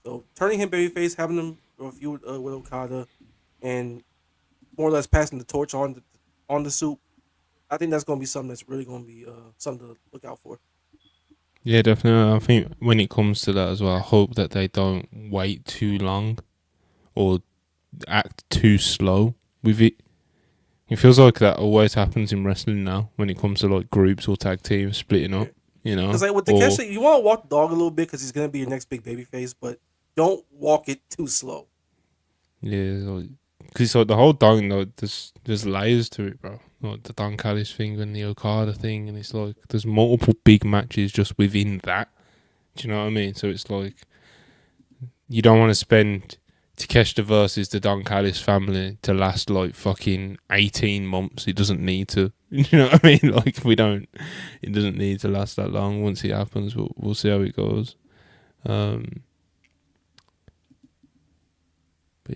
So turning him babyface, having him feud with Okada, and more or less passing the torch on the soup, I think that's going to be something that's really going to be something to look out for. Yeah, definitely. I think when it comes to that as well, I hope that they don't wait too long or act too slow with it. It feels like that always happens in wrestling now when it comes to like groups or tag teams splitting up. You know, because like with Takeshita, you want to walk the dog a little bit because he's going to be your next big babyface, but don't walk it too slow. Yeah, because like the whole Don, though, there's layers to it, bro. Like the Don Callis thing and the Okada thing, and it's like there's multiple big matches just within that. Do you know what I mean? So it's like you don't want to spend Takeshita versus the Don Callis family to last like fucking 18 months. It doesn't need to. You know what I mean? Like it doesn't need to last that long. Once it happens, we'll see how it goes. But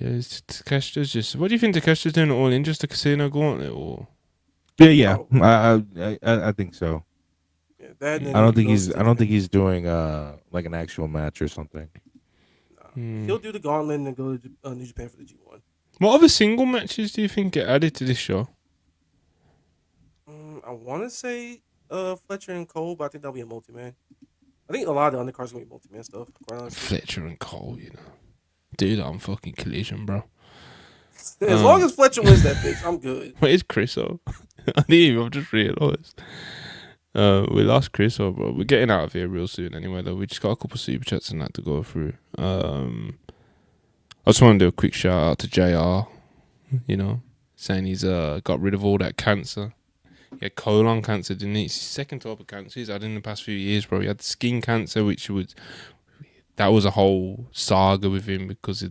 yeah, Takeshita's just. What do you think Takeshita's doing at All In? Just a casino gauntlet, or? Yeah. I think so. Yeah, that. I don't think he's doing like an actual match or something. He'll do the gauntlet and then go to New Japan for the G1. What other single matches do you think get added to this show? I want to say Fletcher and Cole, but I think that'll be a multi-man. I think a lot of the undercards going to be multi-man stuff. Fletcher and Cole, you know. Do that on fucking Collision, bro. As long as Fletcher wins that bitch, I'm good. Where's Chris? I didn't even, I've just realised. We lost Chris, bro. We're getting out of here real soon anyway, though. We just got a couple of super chats and that to go through. I just want to do a quick shout out to JR, saying he's got rid of all that cancer. He had colon cancer, didn't he? It's his second type of cancer he's had in the past few years, bro. He had skin cancer, that was a whole saga with him because he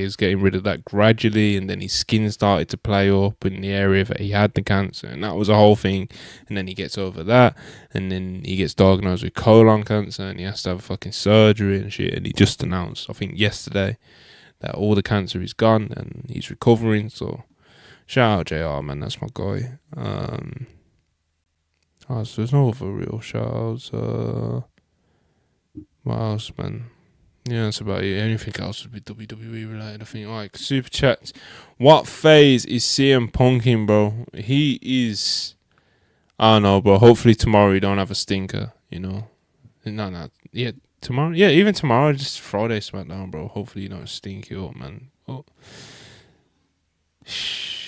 was getting rid of that gradually, and then his skin started to play up in the area that he had the cancer, and that was a whole thing. And then he gets over that, and then he gets diagnosed with colon cancer, and he has to have fucking surgery and shit. And he just announced, I think yesterday, that all the cancer is gone and he's recovering. So shout out JR, man, that's my guy. So there's no other real shout outs. What else, man? Yeah, that's about it. Anything else would be WWE related, I think. Alright, super chats. What phase is CM Punk in, bro? He is... I don't know, bro. Hopefully tomorrow he don't have a stinker, No. Yeah, tomorrow. Yeah, even tomorrow, just Friday SmackDown, bro. Hopefully you don't stink it up, man. Oh. Shh.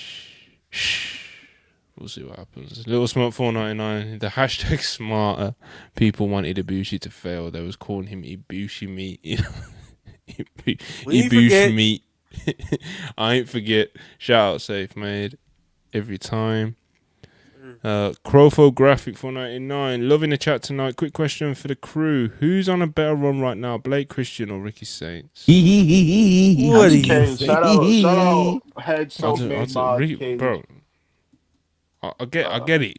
We'll see what happens. Little Smart 499. The hashtag smarter people wanted Ibushi to fail. They was calling him Ibushi meat. Ibushi meat. I ain't forget. Shout out Safe Made. Every time. Crofo Graphic 499. Loving the chat tonight. Quick question for the crew. Who's on a better run right now? Blake Christian or Ricky Saints? What do you think? Shout out Head Soap Made Mod, bro. I get it.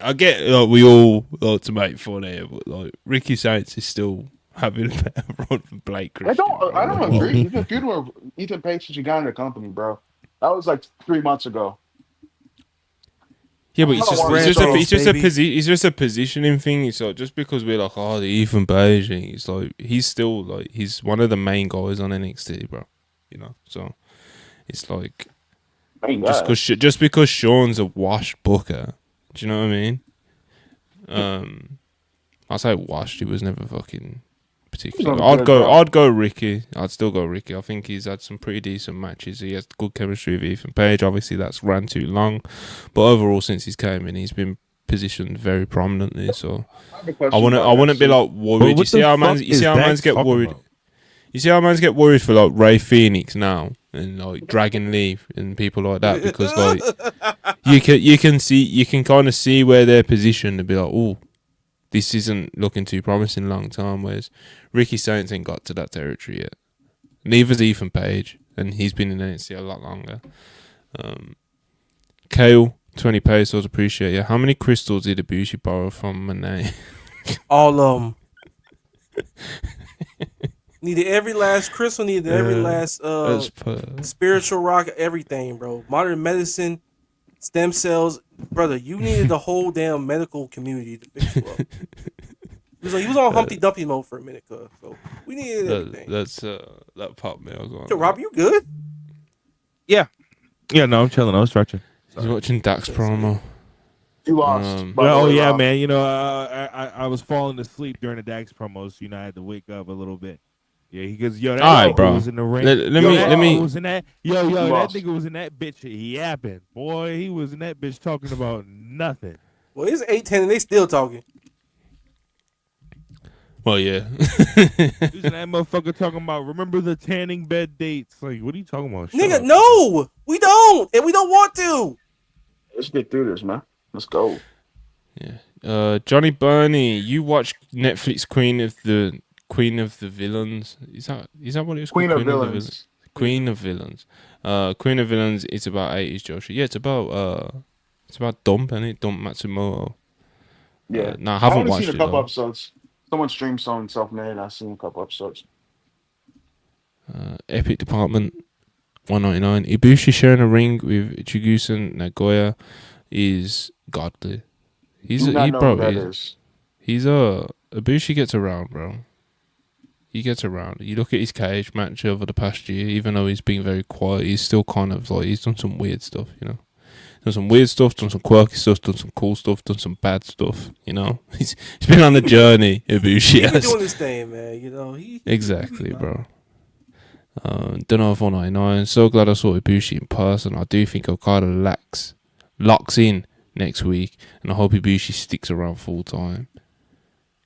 I get. We all like to make fun here, but like Ricky Saints is still having a better run than Blake Christian. I don't agree. He's been feuding with Ethan Page since he got in the company, bro. That was like 3 months ago. Yeah, but it's just a positioning thing. It's like just because we're like, the Ethan Page thing, it's like he's still like he's one of the main guys on NXT, bro. So it's like. Just because Sean's a washed booker, do you know what I mean? I say washed. He was never fucking particular. I'd go Ricky. I'd still go Ricky. I think he's had some pretty decent matches. He has good chemistry with Ethan Page. Obviously, that's ran too long, but overall, since he's came in, he's been positioned very prominently. So I wouldn't be like worried. You see how man's get worried. About? You see how man's get worried for like Ray Phoenix now and like Dragon Lee and people like that because like you can kind of see where they're positioned and be like, oh, this isn't looking too promising long term. Whereas Ricky Saints ain't got to that territory yet. Neither's Ethan Page, and he's been in NXT a lot longer. Kale, 20 pesos, appreciate you. How many crystals did Ibushi borrow from Monet? All of them. Needed every last crystal, needed every last spiritual rock, everything, bro. Modern medicine, stem cells, brother. You needed the whole damn medical community to fix you up. He was on Humpty Dumpty mode for a minute, so we needed everything. That popped me. I was going. So, Rob, you good? Yeah. Yeah, no, I'm chilling. I was stretching. He's watching Dax promo. You lost. Man. I was falling asleep during the Dax promos. I had to wake up a little bit. Yeah, he goes, that nigga was in the ring. That nigga was in that bitch yapping. Boy, he was in that bitch talking about nothing. Well, it's 8:10 and they still talking. Well, yeah. He's in that motherfucker talking about, remember the tanning bed dates. Like, what are you talking about? Nigga, no! We don't! And we don't want to! Let's get through this, man. Let's go. Yeah. Johnny Burney, you watch Netflix Queen of the Villains. Is that what it was called? Queen of Villains. Queen of Villains. Queen of Villains. It's about 80s Joshi. Yeah, it's about Dump, isn't it? Dump Matsumoto. Yeah. I haven't watched seen it. A couple episodes. Someone streamed something self-made. I've seen a couple episodes. Epic Department 199. Ibushi sharing a ring with Chigusa Nagoya is godly. Ibushi gets around, bro. He gets around. You look at his cage match over the past year, even though he's been very quiet, he's still kind of like, he's done some weird stuff, Done some weird stuff, done some quirky stuff, done some cool stuff, done some bad stuff, He's been on the journey, Ibushi. He's been doing this thing, man, Exactly, bro. Dunno 499. So glad I saw Ibushi in person. I do think Okada lacks locks in next week, and I hope Ibushi sticks around full time.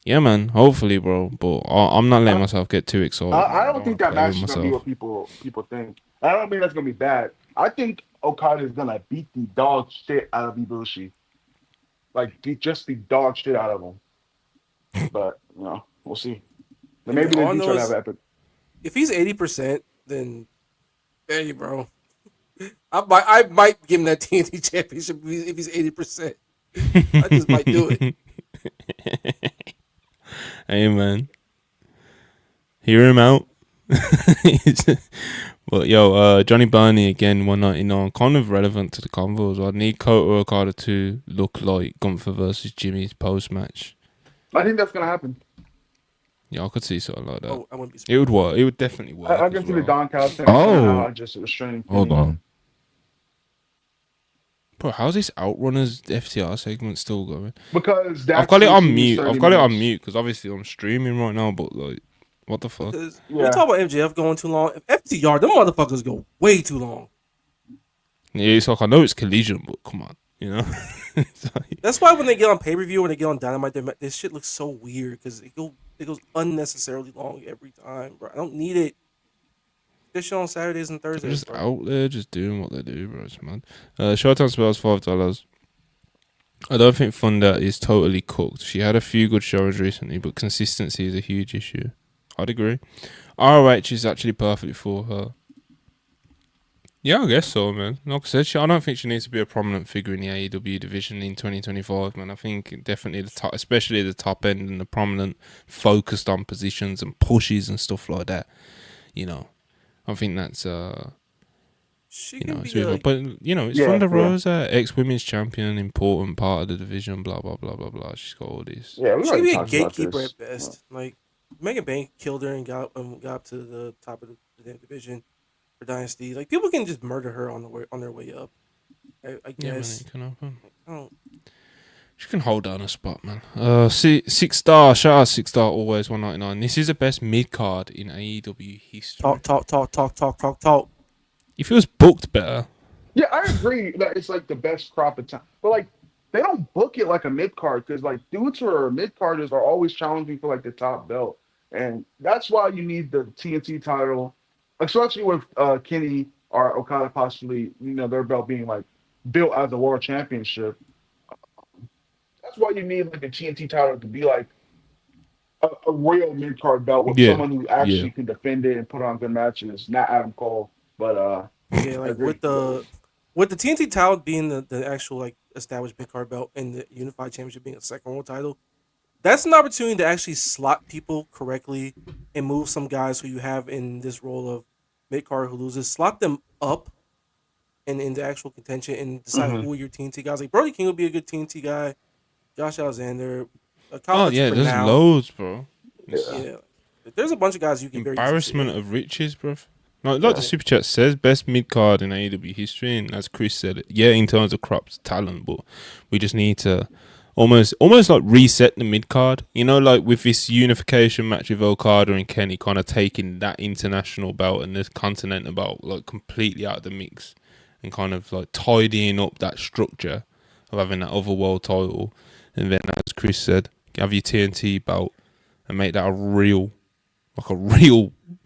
Yeah, man. Hopefully, bro. But I'm not letting myself get too excited. I man. don't think that play match with is gonna be what people think. I don't mean that's gonna be bad. I think Okada is gonna beat the dog shit out of Ibushi, like just the dog shit out of him. But we'll see. And maybe they do try to have epic. If he's 80%, then hey, bro, I might give him that TNT championship if he's 80%. I just might do it. Hey, man. Hear him out. But yo, Johnny Barney again, 199, kind of relevant to the convo as well. I need Kota Okada to look like Gunther versus Jimmy's post match. I think that's gonna happen. Yeah, I could see something like that. Oh, I wouldn't be surprised. It would work. It would definitely work. I can see the Don Cal thing. Oh. Just restraining. Hold on. Bro, how's this Outrunners FTR segment still going? Because that's I've got it on mute. 30 I've got it on minutes. mute because obviously I'm streaming right now. But like, what the fuck? Because Yeah. we talk about MJF going too long. If FTR, them motherfuckers go way too long. Yeah, it's like I know it's Collision, but come on, you know. It's like- That's why when they get on pay-per-view, when they get on Dynamite, this shit looks so weird because it goes unnecessarily long every time, bro. I don't need it. This shit on Saturdays and They're Thursdays, just bro. out there, just doing what they do, bro. It's mad. Showtime spells $5. I don't think Thunder is totally cooked. She had a few good shows recently, but consistency is a huge issue. I'd agree. ROH is actually perfect for her. Yeah, I guess so, man. Like I said, I don't think she needs to be a prominent figure in the AEW division in 2025, man. I think definitely the top, especially the top end and the prominent, focused on positions and pushes and stuff like that. You know, I think that's She you can know, be it's really, like, but you know, it's Yeah, Thunder yeah. Rosa, ex-women's champion, important part of the division. Blah blah blah blah blah. She's got all this. Yeah, we she can already be a talked about gatekeeper this. at best. Like Megan Bank killed her and got up to the top of the damn division for Dynasty. Like people can just murder her on their way up. I Yeah, man, guess. it can happen. I don't. She can hold down a spot, man. 6-star, shout out 6-star, always 199. This is the best mid card in AEW history. Talk. It feels booked better. Yeah, I agree that it's like the best crop of time, but like they don't book it like a mid card because like dudes who are mid carders are always challenging for like the top belt, and that's why you need the TNT title, especially with Kenny or Okada possibly their belt being like built as a world championship. That's why you need like the TNT title to be like a real mid card belt with Yeah, someone who actually yeah. can defend it and put on good matches. Not Adam Cole, but Yeah, like agree. with the TNT title being the actual like established mid card belt and the Unified Championship being a second world title, that's an opportunity to actually slot people correctly and move some guys who you have in this role of mid card who loses, slot them up and into actual contention and decide who are your TNT guys. Like Brody King would be a good TNT guy. Josh Alexander. Oh yeah, there's loads, bro. Yeah, there's a bunch of guys you can very Embarrassment of riches, bro. Like the super chat says, best mid card in AEW history, and as Chris said, yeah, in terms of crops talent, but we just need to almost like reset the mid card. You know, like with this unification match with Okada and Kenny, kind of taking that international belt and this continental belt like completely out of the mix, and kind of like tidying up that structure of having that other world title, and then as Chris said, have your TNT belt and make that a real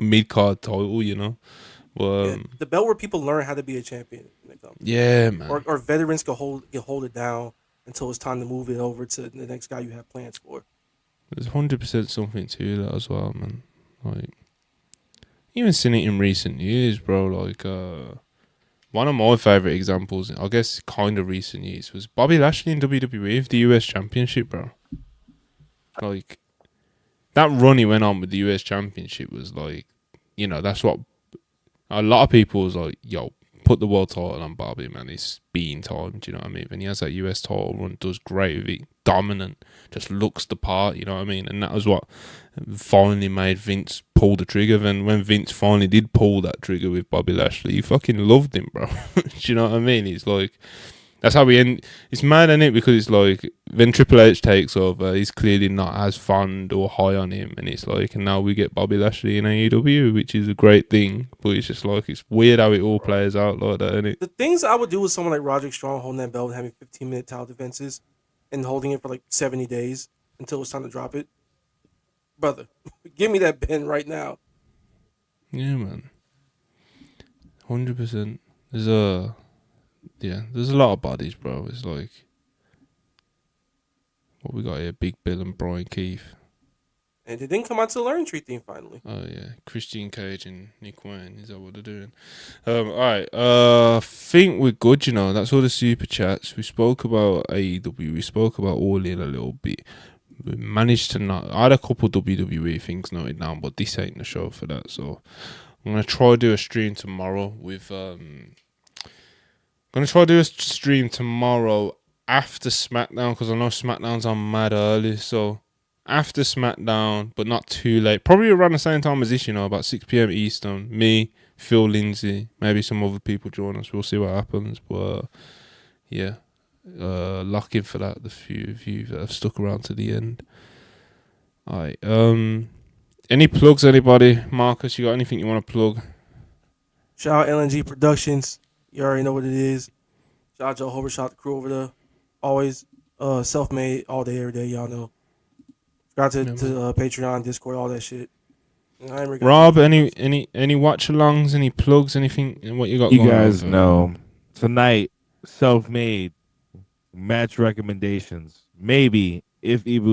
mid card title, you know. Well, the belt where people learn how to be a champion. Yeah, man. Or veterans can hold it down until it's time to move it over to the next guy you have plans for. There's 100% something to that as well, man. Like, even seen it in recent years, bro. Like, one of my favorite examples, I guess, kind of recent years, was Bobby Lashley in WWE with the US Championship, bro. Like, that run he went on with the US Championship was like, you know, that's what a lot of people was like, yo, put the world title on Bobby, man. It's being time, do you know what I mean? And he has that US title run, does great with it, dominant, just looks the part, you know what I mean? And that was what finally made Vince pull the trigger. Then when Vince finally did pull that trigger with Bobby Lashley, he fucking loved him, bro. Do you know what I mean? He's like, That's how we end. It's mad, isn't it? Because it's like when Triple H takes over, he's clearly not as fond or high on him, and it's like, and now we get Bobby Lashley in AEW, which is a great thing. But it's just like it's weird how it all plays out like that, isn't it? The things I would do with someone like Roderick Strong holding that belt and having 15-minute title defenses and holding it for like 70 days until it's time to drop it. Brother, give me that pen right now. Yeah, man. 100%. There's a lot of bodies, bro. It's like what we got here: Big Bill and Brian Keith. And they didn't come out to the Learning Tree theme finally. Oh yeah, Christian Cage and Nick Wayne. Is that what they're doing? All right. I think we're good. You know, that's all the super chats. We spoke about AEW. We spoke about All In a little bit. We managed to not. I had a couple WWE things noted down, but this ain't the show for that. So I'm gonna try to do a stream tomorrow with after SmackDown, because I know SmackDown's on mad early. So after SmackDown, but not too late. Probably around the same time as this, you know, about 6 p.m. Eastern. Me, Phil Lindsay, maybe some other people join us. We'll see what happens. But yeah, lock in for that. The few of you that have stuck around to the end. All right. Any plugs, anybody? Marcus, you got anything you want to plug? Shout out LNG Productions. You already know what it is. Shout out Joe Hober, shout out the crew over there. Always self-made all day, every day. Y'all know. Got to Patreon, Discord, all that shit. Rob, any watch-alongs, any plugs, anything? What you got? You going guys on, know tonight, self-made match recommendations. Maybe if Ibu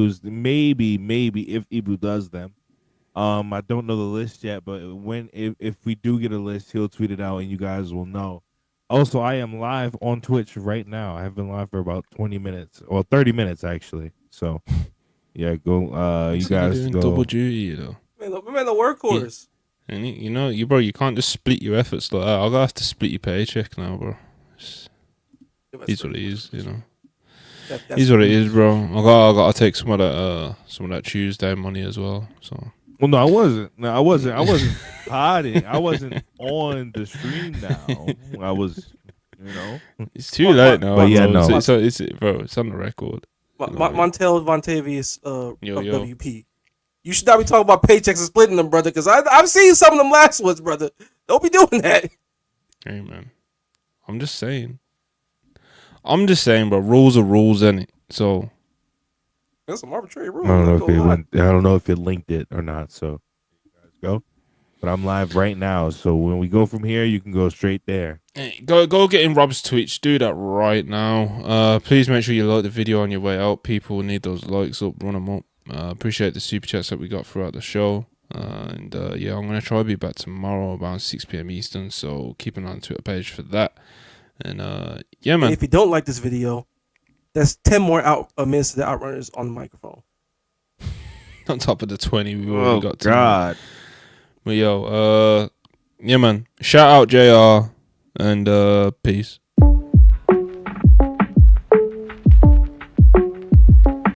does them. I don't know the list yet, but if we do get a list, he'll tweet it out and you guys will know. Also, I am live on Twitch right now. I have been live for about 20 minutes or 30 minutes actually. So, yeah, go. You guys go. Double duty, you know. Man, the workhorse. Yeah. And you know, you can't just split your efforts like that. I'm gonna have to split your paycheck now, bro. It's what it is, you know. It's what it is, bro. I gotta take some of that Tuesday money as well. So. Well, no, I wasn't. No, I wasn't hiding. I wasn't on the stream now. I was, you know. It's too late now. But yeah, no. It's on the record. Montel Vontavious of WP. You should not be talking about paychecks and splitting them, brother, because I've seen some of them last ones, brother. Don't be doing that. Hey, man. I'm just saying, bro. Rules are rules, innit? So. That's some arbitrary rule. I don't know if it linked it or not. So guys go. But I'm live right now. So when we go from here, you can go straight there. Hey, go get in Rob's Twitch. Do that right now. Please make sure you like the video on your way out. People need those likes up. Run them up. Appreciate the super chats that we got throughout the show. I'm gonna try to be back tomorrow around 6 p.m. Eastern. So keep an eye on the Twitter page for that. And man. And if you don't like this video, that's 10 more minutes of the Outrunners on the microphone. On top of the 20 we already got to. God. But man. Shout out JR and peace.